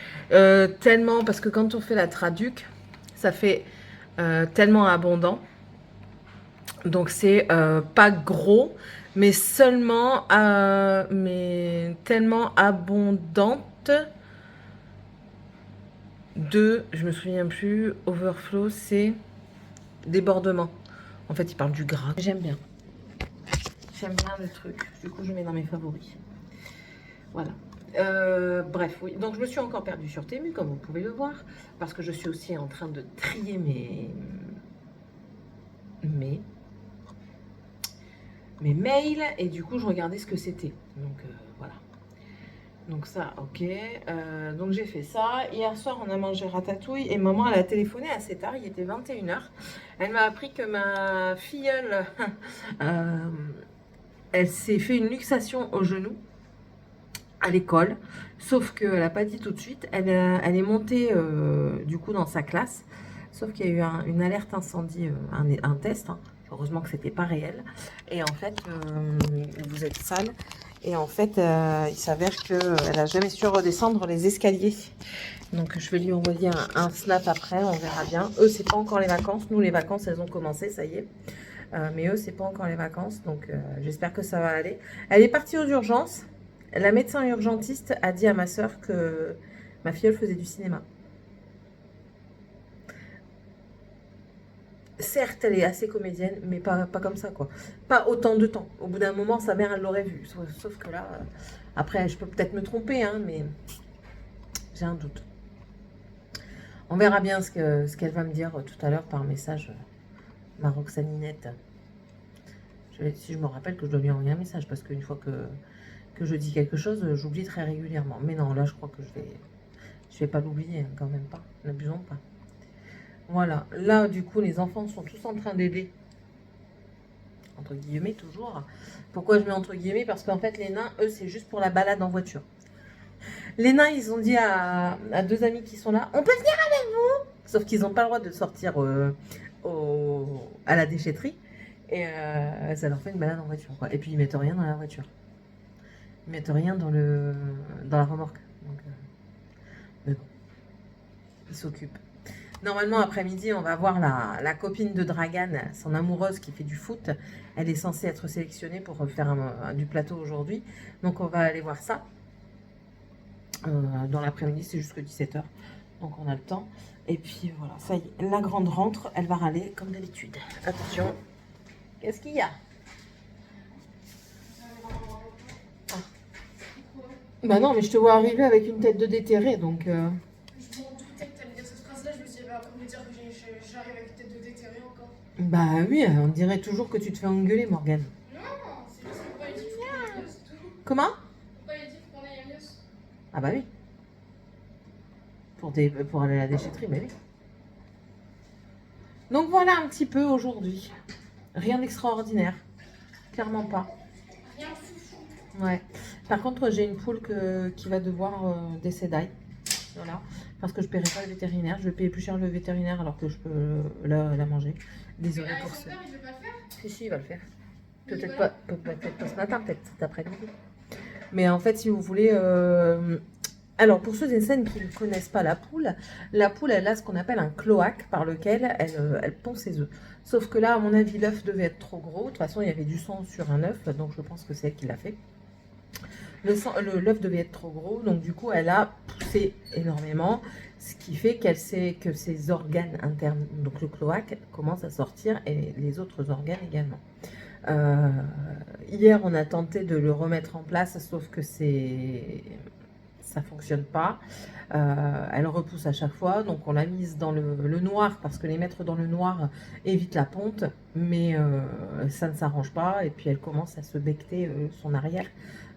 Speaker 1: Tellement, parce que quand on fait la traduc, ça fait tellement abondant. Donc, c'est pas gros, mais seulement, mais tellement abondante de, je me souviens plus, overflow, c'est... débordement. En fait, il parle du gras. J'aime bien. J'aime bien le truc. Du coup, je mets dans mes favoris. Voilà. Bref, oui. Donc, je me suis encore perdue sur Temu, comme vous pouvez le voir. Parce que je suis aussi en train de trier mes mails. Et du coup, je regardais ce que c'était. Donc, voilà. Donc ça, ok. Donc j'ai fait ça. Hier soir, on a mangé ratatouille et maman, elle a téléphoné assez tard. Il était 21h. Elle m'a appris que ma filleule Elle s'est fait une luxation au genou à l'école, sauf qu'elle n'a pas dit tout de suite. Elle est montée du coup dans sa classe, sauf qu'il y a eu une alerte incendie, un test. Hein. Heureusement que c'était pas réel. Et en fait, vous êtes sale. Et en fait, il s'avère qu'elle n'a jamais su redescendre les escaliers. Donc je vais lui envoyer un snap après, on verra bien. Eux, c'est pas encore les vacances. Nous, les vacances, elles ont commencé, ça y est. Mais eux, c'est pas encore les vacances. Donc j'espère que ça va aller. Elle est partie aux urgences. La médecin urgentiste a dit à ma soeur que ma filleule faisait du cinéma. Certes, elle est assez comédienne, mais pas comme ça, quoi. Pas autant de temps. Au bout d'un moment, sa mère, elle l'aurait vue. Sauf que là, après, je peux peut-être me tromper, hein, mais j'ai un doute. On verra bien ce qu'elle va me dire tout à l'heure par message, ma Roxaninette. Si je me rappelle que je dois lui envoyer un message, parce qu'une fois que je dis quelque chose, j'oublie très régulièrement. Mais non, là, je crois que je vais pas l'oublier, hein, quand même pas. N'abusons pas. Voilà. Là, du coup, les enfants sont tous en train d'aider. Entre guillemets, toujours. Pourquoi je mets entre guillemets? Parce qu'en fait, les nains, eux, c'est juste pour la balade en voiture. Les nains, ils ont dit à deux amis qui sont là, on peut venir avec vous? Sauf qu'ils n'ont pas le droit de sortir à la déchetterie. Et ça leur fait une balade en voiture, quoi. Et puis, ils mettent rien dans la voiture. Ils mettent rien dans la remorque. Donc, mais bon, ils s'occupent. Normalement, après-midi, on va voir la copine de Dragan, son amoureuse qui fait du foot. Elle est censée être sélectionnée pour faire du plateau aujourd'hui. Donc, on va aller voir ça. Dans l'après-midi, c'est jusque 17h. Donc, on a le temps. Et puis, voilà, ça y est, la grande rentre. Elle va râler comme d'habitude. Attention. Qu'est-ce qu'il y a? Ah. Bah non, mais je te vois arriver avec une tête de déterré, donc...
Speaker 2: Je m'en doutais que t'allais dire cette phrase-là, je me suis dit, bah, comment dire que j'arrive avec une tête de déterré encore.
Speaker 1: Bah oui, on dirait toujours que tu te fais engueuler, Morgane.
Speaker 2: Non, c'est juste qu'on pas dit qu'il faut qu'on aille mieux, c'est tout.
Speaker 1: Comment?
Speaker 2: On pas dit qu'on aille mieux.
Speaker 1: Ah bah oui. Pour aller à la déchetterie, bah oui. Donc voilà un petit peu aujourd'hui. Rien d'extraordinaire. Clairement pas.
Speaker 2: Rien de foufou.
Speaker 1: Ouais. Par contre, j'ai une poule qui va devoir décéder. Voilà. Parce que je ne paierai pas le vétérinaire. Je vais payer plus cher le vétérinaire alors que je peux la manger. Désolée pour
Speaker 2: son
Speaker 1: ça.
Speaker 2: père, il veut pas le faire?
Speaker 1: Si, il va le faire. Peut-être pas ce matin, peut-être cet après-midi. Mais en fait, si vous voulez... Alors, pour ceux et celles qui ne connaissent pas la poule, elle a ce qu'on appelle un cloaque par lequel elle pond ses œufs. Sauf que là, à mon avis, l'œuf devait être trop gros. De toute façon, il y avait du sang sur un œuf, donc je pense que c'est elle qui l'a fait. L'œuf devait être trop gros, donc du coup, elle a poussé énormément, ce qui fait que ses organes internes, donc le cloaque, commence à sortir et les autres organes également. Hier, on a tenté de le remettre en place, sauf que ça fonctionne pas. Elle repousse à chaque fois, donc on l'a mise dans le noir parce que les mettre dans le noir évite la ponte, mais ça ne s'arrange pas et puis elle commence à se becter son arrière.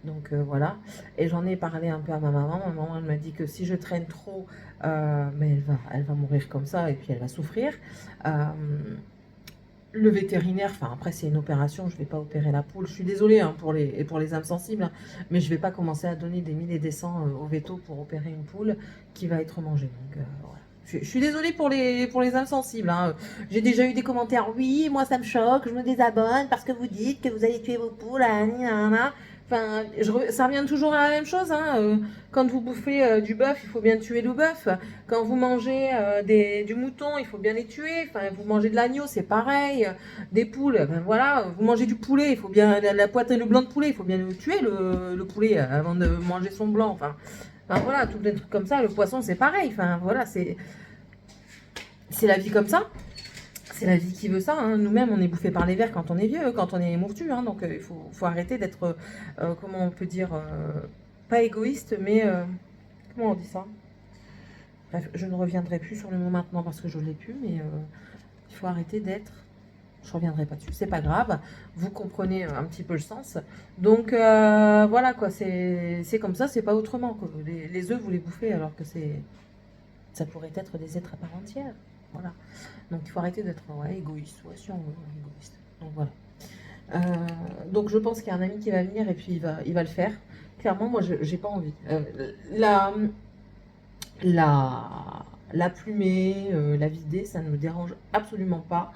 Speaker 1: Donc voilà, et j'en ai parlé un peu à ma maman. Ma maman elle m'a dit que si je traîne trop, mais elle va mourir comme ça et puis elle va souffrir. Le vétérinaire, enfin après c'est une opération, je ne vais pas opérer la poule. Je suis désolée hein, pour les âmes sensibles, hein, mais je ne vais pas commencer à donner des 1000 et des 100 au veto pour opérer une poule qui va être mangée. Donc voilà. Je suis désolée pour les âmes sensibles. Hein. J'ai déjà eu des commentaires, oui, moi ça me choque, je me désabonne parce que vous dites que vous allez tuer vos poules. Enfin, ça revient toujours à la même chose. Hein. Quand vous bouffez du bœuf, il faut bien tuer le bœuf. Quand vous mangez du mouton, il faut bien les tuer. Enfin, vous mangez de l'agneau, c'est pareil. Des poules, ben voilà. Vous mangez du poulet, il faut bien la poitrine, le blanc de poulet, il faut bien le tuer le poulet avant de manger son blanc. Enfin voilà, tous les trucs comme ça. Le poisson, c'est pareil. Enfin voilà, c'est la vie comme ça. C'est la vie qui veut ça. Hein. Nous-mêmes, on est bouffés par les vers quand on est vieux, quand on est mourtu. Hein. Donc, il faut arrêter d'être, comment on peut dire, pas égoïste, mais comment on dit ça? Bref, je ne reviendrai plus sur le mot maintenant parce que je ne l'ai plus, mais il faut arrêter d'être... Je ne reviendrai pas dessus. C'est pas grave. Vous comprenez un petit peu le sens. Donc, voilà, quoi. C'est comme ça, c'est pas autrement. Quoi. Les œufs, vous les bouffez alors que ça pourrait être des êtres à part entière. Voilà. Donc il faut arrêter d'être égoïste. Ouais, si on veut, égoïste. Donc voilà. Donc je pense qu'il y a un ami qui va venir et puis il va le faire. Clairement, moi, j'ai pas envie. La plumer, la vider, ça ne me dérange absolument pas.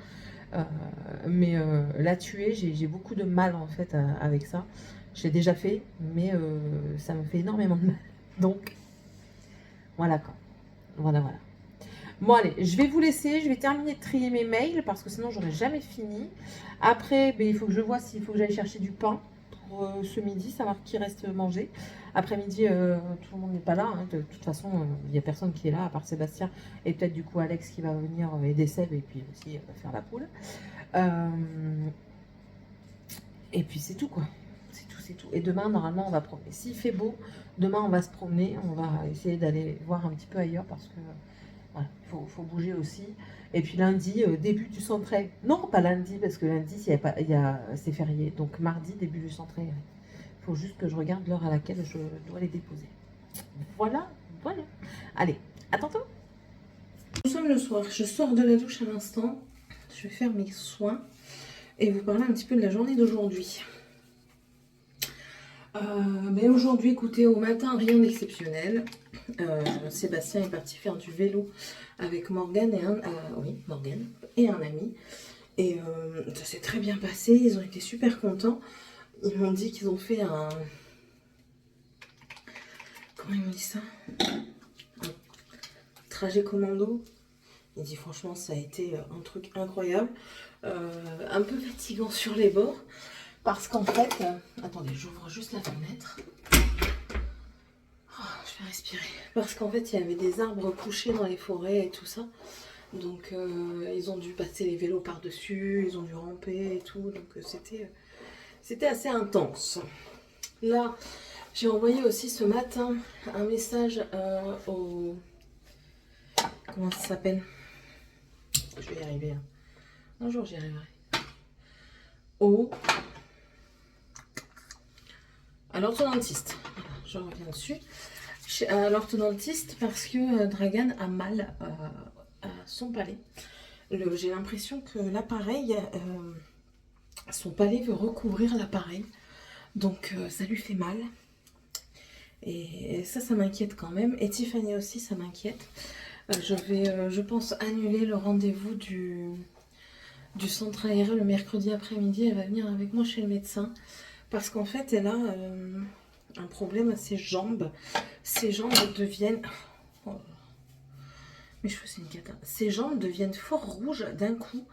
Speaker 1: Mais la tuer, j'ai beaucoup de mal en fait avec ça. Je l'ai déjà fait, mais ça me fait énormément de mal. Donc, voilà quoi. Voilà. Bon allez, je vais vous laisser, je vais terminer de trier mes mails parce que sinon j'aurai jamais fini. Après, ben, il faut que je vois s'il faut que j'aille chercher du pain pour ce midi, savoir qui reste manger. Après-midi, tout le monde n'est pas là, hein. De toute façon, il n'y a personne qui est là à part Sébastien et peut-être du coup Alex qui va venir aider Seb et puis aussi faire la poule. Et puis c'est tout quoi. C'est tout. Et demain, normalement, on va promener. S'il fait beau, demain, on va se promener. On va essayer d'aller voir un petit peu ailleurs parce que voilà, faut bouger aussi. Et puis lundi, début du centre. Non, pas lundi, parce que lundi, c'est férié. Donc mardi, début du centre. Il faut juste que je regarde l'heure à laquelle je dois les déposer. Voilà. Allez, à tantôt. Nous sommes le soir. Je sors de la douche à l'instant. Je vais faire mes soins et vous parler un petit peu de la journée d'aujourd'hui. Mais aujourd'hui, écoutez, au matin, rien d'exceptionnel. Sébastien est parti faire du vélo avec Morgane et un ami. Et ça s'est très bien passé, ils ont été super contents. Ils m'ont dit qu'ils ont fait un... Comment ils m'ont dit ça? Un trajet commando. Il dit franchement ça a été un truc incroyable. Un peu fatigant sur les bords. Parce qu'en fait... attendez, j'ouvre juste la fenêtre. Je vais respirer. Parce qu'en fait, il y avait des arbres couchés dans les forêts et tout ça. Donc, ils ont dû passer les vélos par-dessus, ils ont dû ramper et tout. Donc, c'était assez intense. Là, j'ai envoyé aussi ce matin un message au... Comment ça s'appelle? Je vais y arriver. Hein. Un jour, j'y arriverai. À l'orthodontiste. Voilà, je reviens dessus. À l'orthodontiste parce que Dragan a mal à son palais. J'ai l'impression que l'appareil, son palais veut recouvrir l'appareil. Donc ça lui fait mal. Et ça m'inquiète quand même. Et Tiffany aussi, ça m'inquiète. Je vais, je pense, annuler le rendez-vous du centre aéré le mercredi après-midi. Elle va venir avec moi chez le médecin. Parce qu'en fait, elle a un problème à ses jambes. Ses jambes deviennent... Oh. Mes cheveux, c'est une cata. Ses jambes deviennent fort rouges d'un coup.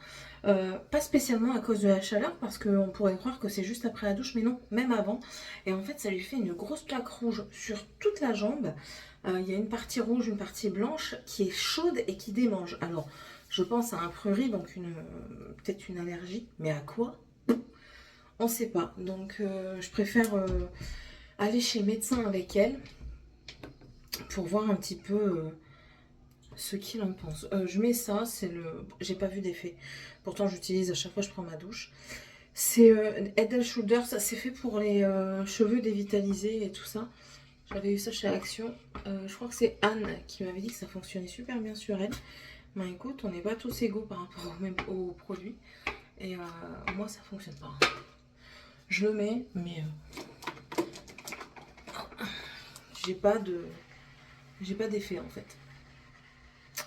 Speaker 1: Pas spécialement à cause de la chaleur, parce qu'on pourrait croire que c'est juste après la douche, mais non, même avant. Et en fait, ça lui fait une grosse plaque rouge sur toute la jambe. Il y a une partie rouge, une partie blanche qui est chaude et qui démange. Alors, je pense à un prurit, donc peut-être une allergie. Mais à quoi? On ne sait pas. Donc, je préfère aller chez le médecin avec elle pour voir un petit peu ce qu'il en pense. Je mets ça, c'est le... J'ai pas vu d'effet. Pourtant, j'utilise à chaque fois que je prends ma douche. C'est Head & Shoulders. C'est fait pour les cheveux dévitalisés et tout ça. J'avais eu ça chez Action. Je crois que c'est Anne qui m'avait dit que ça fonctionnait super bien sur elle. Ben écoute, on n'est pas tous égaux par rapport au produit. Et moi, ça fonctionne pas. Je le mets, mais j'ai pas d'effet en fait.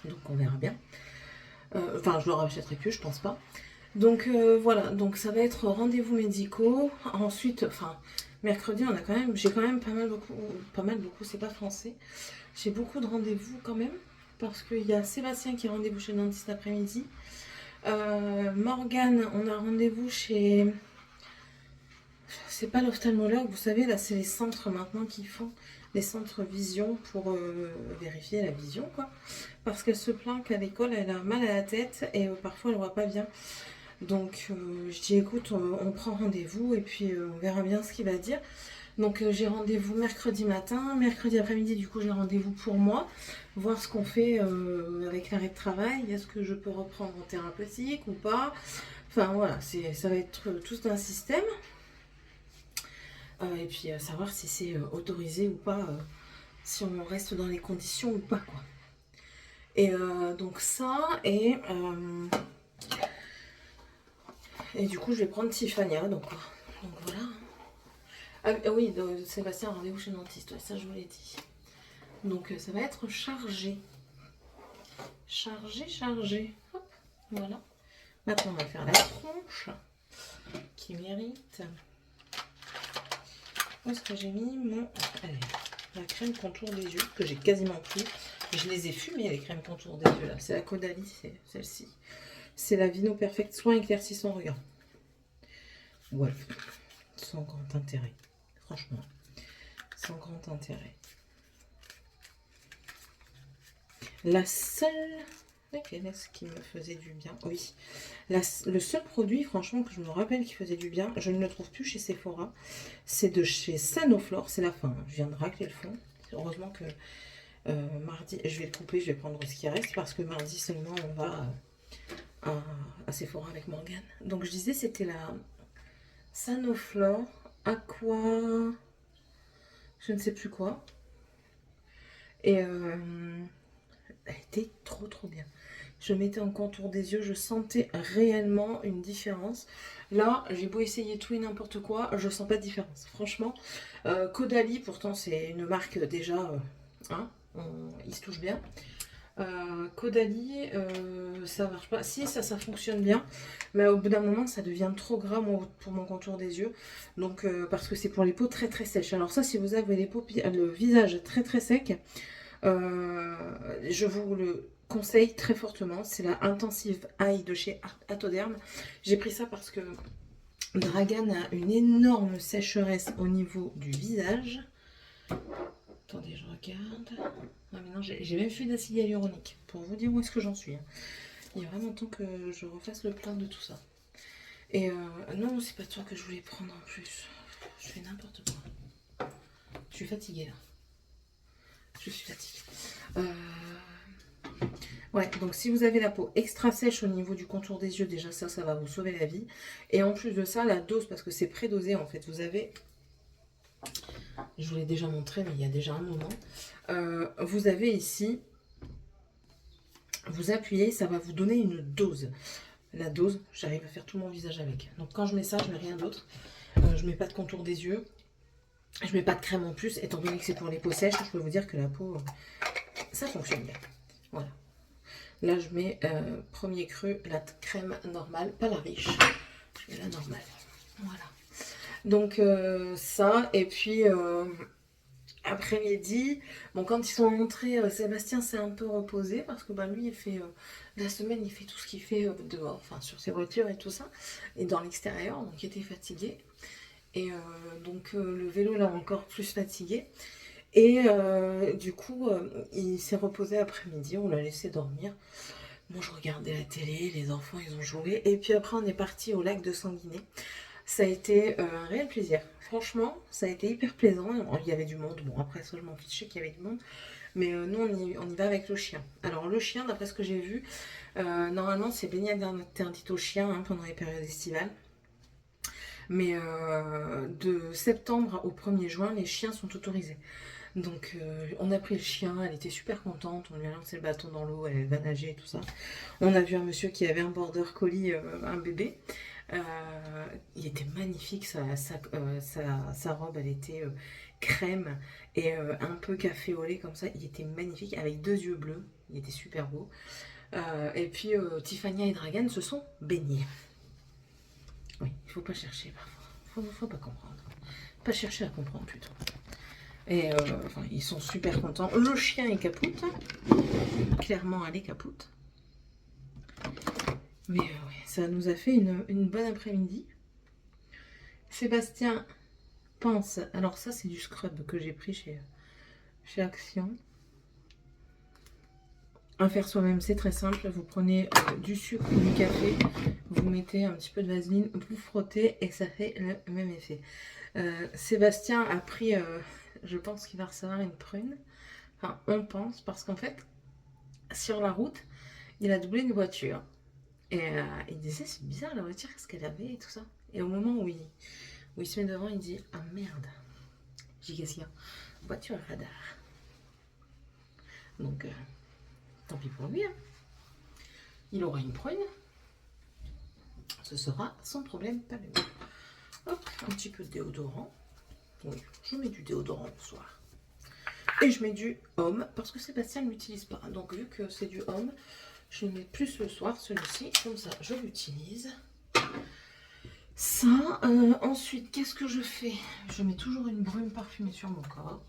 Speaker 1: Donc on verra bien. Enfin, je le rachèterai plus, je pense pas. Donc voilà, donc ça va être rendez-vous médicaux. Ensuite, enfin, mercredi, j'ai quand même pas mal beaucoup, c'est pas français. J'ai beaucoup de rendez-vous quand même, parce qu'il y a Sébastien qui a rendez-vous chez le dentiste après-midi. Morgane, on a rendez-vous chez... C'est pas l'ophtalmologue, vous savez, là c'est les centres maintenant qui font les centres vision pour vérifier la vision, quoi. Parce qu'elle se plaint qu'à l'école, elle a mal à la tête et parfois elle voit pas bien. Donc je dis écoute, on prend rendez-vous et puis on verra bien ce qu'il va dire. Donc j'ai rendez-vous mercredi matin, mercredi après-midi du coup j'ai rendez-vous pour moi, voir ce qu'on fait avec l'arrêt de travail, est-ce que je peux reprendre en thérapeutique ou pas. Enfin voilà, ça va être tout un système. Et puis savoir si c'est autorisé ou pas, si on reste dans les conditions ou pas, quoi. Et donc ça, et Et du coup, je vais prendre Tiffania. Donc voilà. Ah oui, Sébastien a rendez-vous chez le dentiste. Ouais, ça, je vous l'ai dit. Donc ça va être chargé. Chargé. Hop, voilà. Maintenant, on va faire la tronche qui mérite. Où est-ce que j'ai mis mon... Allez, la crème contour des yeux, que j'ai quasiment plus. Je les ai fumées, les crèmes contour des yeux, là. C'est la Caudalie, c'est celle-ci. C'est la Vino Perfect Soin éclaircissant regard. Ouais, sans grand intérêt. Franchement, sans grand intérêt. La seule... ce qui me faisait du bien. Oui. Le seul produit, franchement, que je me rappelle qui faisait du bien, je ne le trouve plus chez Sephora. C'est de chez Sanoflore. C'est la fin. Hein. Je viens de racler le fond. Heureusement que mardi, je vais le couper, je vais prendre ce qui reste parce que mardi seulement, on va à Sephora avec Morgane. Donc, je disais, c'était la Sanoflore Aqua... Je ne sais plus quoi. Et elle était trop bien. Je mettais en contour des yeux, je sentais réellement une différence. Là, j'ai beau essayer tout et n'importe quoi, je sens pas de différence. Franchement, Caudalie, pourtant c'est une marque déjà, il se touche bien. Caudalie, ça marche pas. Si, ça fonctionne bien, mais au bout d'un moment, ça devient trop gras pour mon contour des yeux. Donc, parce que c'est pour les peaux très sèches. Alors ça, si vous avez le visage très sec, je vous le conseille très fortement. C'est la Intensive Eye de chez Atoderm. J'ai pris ça parce que Dragan a une énorme sécheresse au niveau du visage. Attendez, je regarde. Ah mais non, j'ai même fait d'acide hyaluronique pour vous dire où est-ce que j'en suis. Il y a vraiment temps que je refasse le plein de tout ça. Et non, c'est pas toi que je voulais prendre en plus. Je fais n'importe quoi. Je suis fatiguée là. Je suis fatiguée. Ouais, donc si vous avez la peau extra sèche au niveau du contour des yeux, déjà ça va vous sauver la vie. Et en plus de ça, la dose, parce que c'est prédosé en fait, vous avez... Je vous l'ai déjà montré, mais il y a déjà un moment. Vous avez ici, vous appuyez, ça va vous donner une dose. La dose, j'arrive à faire tout mon visage avec. Donc quand je mets ça, je mets rien d'autre. Je mets pas de contour des yeux. Je mets pas de crème en plus, étant donné que c'est pour les peaux sèches, je peux vous dire que la peau, ça fonctionne bien. Voilà. Là, je mets premier cru, la crème normale, pas la riche. Je mets la normale. Voilà. Donc ça, et puis après-midi, bon, quand ils sont rentrés, Sébastien s'est un peu reposé parce que lui, il fait la semaine, il fait tout ce qu'il fait dehors, enfin sur ses voitures et tout ça, et dans l'extérieur, donc il était fatigué. Et donc le vélo l'a encore plus fatigué. Et du coup, il s'est reposé après-midi, on l'a laissé dormir. Moi, je regardais la télé, les enfants, ils ont joué. Et puis après, on est parti au lac de Sanguinet. Ça a été un réel plaisir. Franchement, ça a été hyper plaisant. Il y avait du monde. Bon, après ça, je m'en fichais qu'il y avait du monde. Mais nous, on y va avec le chien. Alors, le chien, d'après ce que j'ai vu, normalement, c'est baignade interdite aux chiens pendant les périodes estivales. Mais de septembre au 1er juin, les chiens sont autorisés. Donc on a pris le chien, elle était super contente, on lui a lancé le bâton dans l'eau, elle va nager et tout ça. On a vu un monsieur qui avait un border collie, un bébé. Il était magnifique, sa robe, elle était crème et un peu café au lait comme ça. Il était magnifique avec 2 yeux bleus, il était super beau. Et puis Tiffania et Dragan se sont baignés. Oui, il faut pas chercher parfois, faut pas comprendre. Pas chercher à comprendre plutôt. Et enfin, ils sont super contents. Le chien est capoute. Clairement, elle est capoute. Mais ouais, ça nous a fait une bonne après-midi. Sébastien pense... Alors ça, c'est du scrub que j'ai pris chez Action. À faire soi-même, c'est très simple. Vous prenez du sucre ou du café, vous mettez un petit peu de vaseline, vous frottez et ça fait le même effet. Sébastien a pris... je pense qu'il va recevoir une prune. Enfin, on pense, parce qu'en fait, sur la route, il a doublé une voiture. Et il disait, c'est bizarre la voiture, qu'est-ce qu'elle avait et tout ça. Et au moment où il se met devant, il dit, ah merde. J'ai dit, qu'est-ce qu'il y a? Voiture radar. Donc, tant pis pour lui. Hein. Il aura une prune. ce sera sans problème pas le mieux. Hop, un petit peu de déodorant. Oui, je mets du déodorant le soir. Et je mets du homme parce que Sébastien ne l'utilise pas. Donc vu que c'est du homme, je le mets plus le soir, celui-ci. Comme ça, je l'utilise. Ça, ensuite, qu'est-ce que je fais? Je mets toujours une brume parfumée sur mon corps.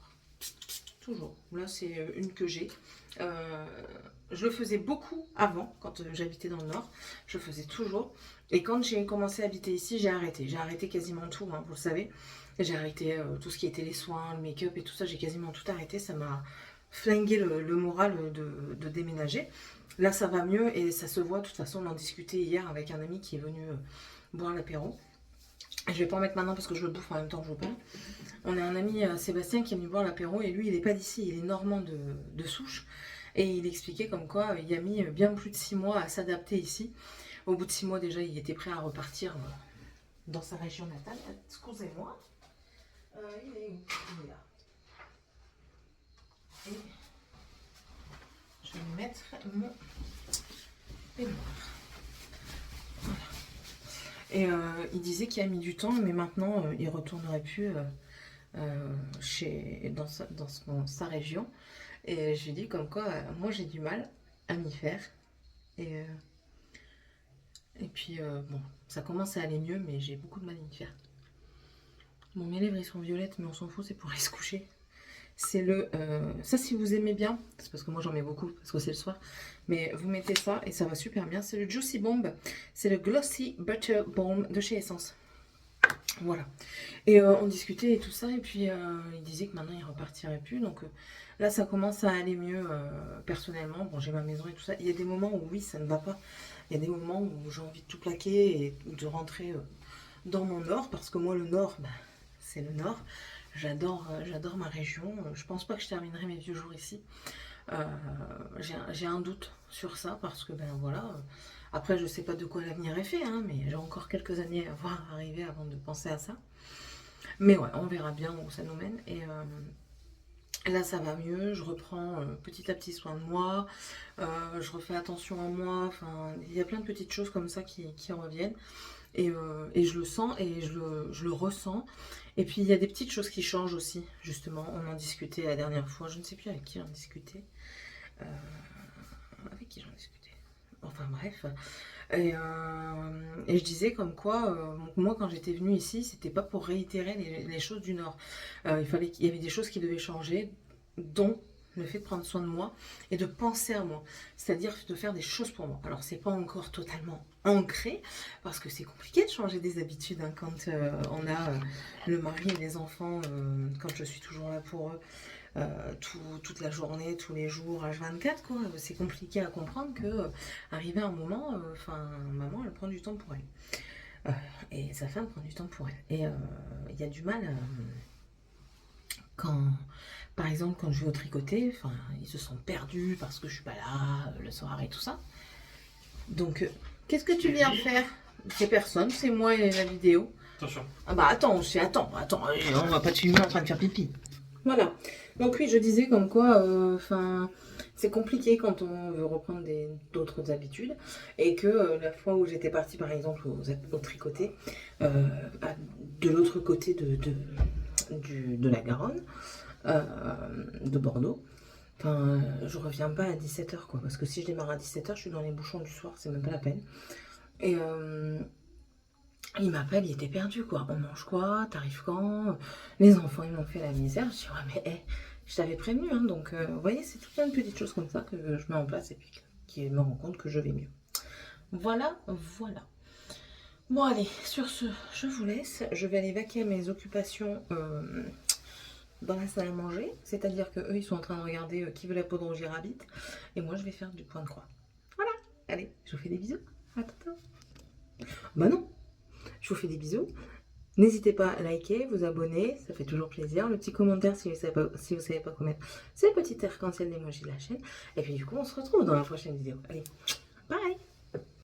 Speaker 1: Toujours. Là, c'est une que j'ai. Je le faisais beaucoup avant, quand j'habitais dans le Nord. Je le faisais toujours. Et quand j'ai commencé à habiter ici, j'ai arrêté. J'ai arrêté quasiment tout, hein, vous le savez. J'ai arrêté tout ce qui était les soins, le make-up et tout ça. J'ai quasiment tout arrêté. Ça m'a flingué le moral de déménager. Là, ça va mieux et ça se voit. De toute façon, on en discutait hier avec un ami qui est venu boire l'apéro. Je vais pas en mettre maintenant parce que je le bouffe en même temps que je vous parle. On a un ami Sébastien qui est venu boire l'apéro et lui il est pas d'ici, il est normand de souche. Et il expliquait comme quoi il a mis bien plus de 6 mois à s'adapter ici. Au bout de 6 mois déjà il était prêt à repartir dans sa région natale. Excusez-moi. Il est où? Il est là. Et je vais mettre mon peignoir. Voilà. Et il disait qu'il a mis du temps, mais maintenant il retournerait plus dans sa région. Et je lui dis comme quoi, moi j'ai du mal à m'y faire. Et puis bon, ça commence à aller mieux, mais j'ai beaucoup de mal à m'y faire. Bon, mes lèvres ils sont violettes, mais on s'en fout, c'est pour aller se coucher. C'est le... ça, si vous aimez bien, c'est parce que moi j'en mets beaucoup, parce que c'est le soir. Mais vous mettez ça et ça va super bien. C'est le Juicy Bomb. C'est le Glossy Butter Balm de chez Essence. Voilà. Et on discutait et tout ça. Et puis il disait que maintenant il repartirait plus. Donc là, ça commence à aller mieux personnellement. Bon, j'ai ma maison et tout ça. Il y a des moments où oui, ça ne va pas. Il y a des moments où j'ai envie de tout plaquer et de rentrer dans mon Nord. Parce que moi, le Nord, bah, c'est le Nord. J'adore ma région. Je pense pas que je terminerai mes vieux jours ici. J'ai un doute sur ça parce que ben voilà. Après, je sais pas de quoi l'avenir est fait, hein, mais j'ai encore quelques années à voir arriver avant de penser à ça. Mais ouais, on verra bien où ça nous mène. Et là, ça va mieux. Je reprends petit à petit soin de moi. Je refais attention à moi. Enfin, il y a plein de petites choses comme ça qui reviennent. Et je le sens et je le ressens. Et puis il y a des petites choses qui changent aussi, justement. On en discutait la dernière fois, je ne sais plus avec qui j'en discutais. Avec qui j'en discutais. Enfin bref. Et je disais comme quoi, moi quand j'étais venue ici, c'était pas pour réitérer les choses du Nord. Il y avait des choses qui devaient changer, dont le fait de prendre soin de moi et de penser à moi, c'est-à-dire de faire des choses pour moi. Alors c'est pas encore totalement ancré parce que c'est compliqué de changer des habitudes hein, quand on a le mari et les enfants, quand je suis toujours là pour eux toute la journée, tous les jours, H24 quoi. C'est compliqué à comprendre que arrivé à un moment, maman elle prend du temps pour elle et sa femme prend du temps pour elle et il y a du mal quand, par exemple, quand je vais au tricoter, ils se sont perdus parce que je suis pas là le soir et tout ça. Donc, qu'est-ce que tu viens faire? C'est personne, c'est moi et la vidéo.
Speaker 3: Attention.
Speaker 1: Ah bah attends, on va pas te filmer en train de faire pipi. Voilà. Donc oui, je disais comme quoi, c'est compliqué quand on veut reprendre d'autres habitudes et que la fois où j'étais partie, par exemple, au tricoter, de l'autre côté de la Garonne, de Bordeaux, je reviens pas à 17 h quoi, parce que si je démarre à 17 h je suis dans les bouchons du soir, c'est même pas la peine. Et il m'appelle, il était perdu quoi, on mange quoi, t'arrives quand, les enfants ils m'ont fait la misère. Je dis ouais mais je t'avais prévenu hein, donc vous voyez, c'est tout plein de petites choses comme ça que je mets en place et puis qui me rend compte que je vais mieux. Voilà. Bon allez, sur ce, je vous laisse, je vais aller vaquer à mes occupations dans la salle à manger, c'est-à-dire que eux ils sont en train de regarder qui veut la peau de Roger Rabbit et moi je vais faire du point de croix. Voilà, allez, je vous fais des bisous, à tout à l'heure. Bah non, je vous fais des bisous, n'hésitez pas à liker, vous abonner, ça fait toujours plaisir, le petit commentaire si vous savez pas quoi mettre, c'est le petit arc-en-ciel d'emoji de la chaîne, et puis du coup on se retrouve dans la prochaine vidéo. Allez, bye.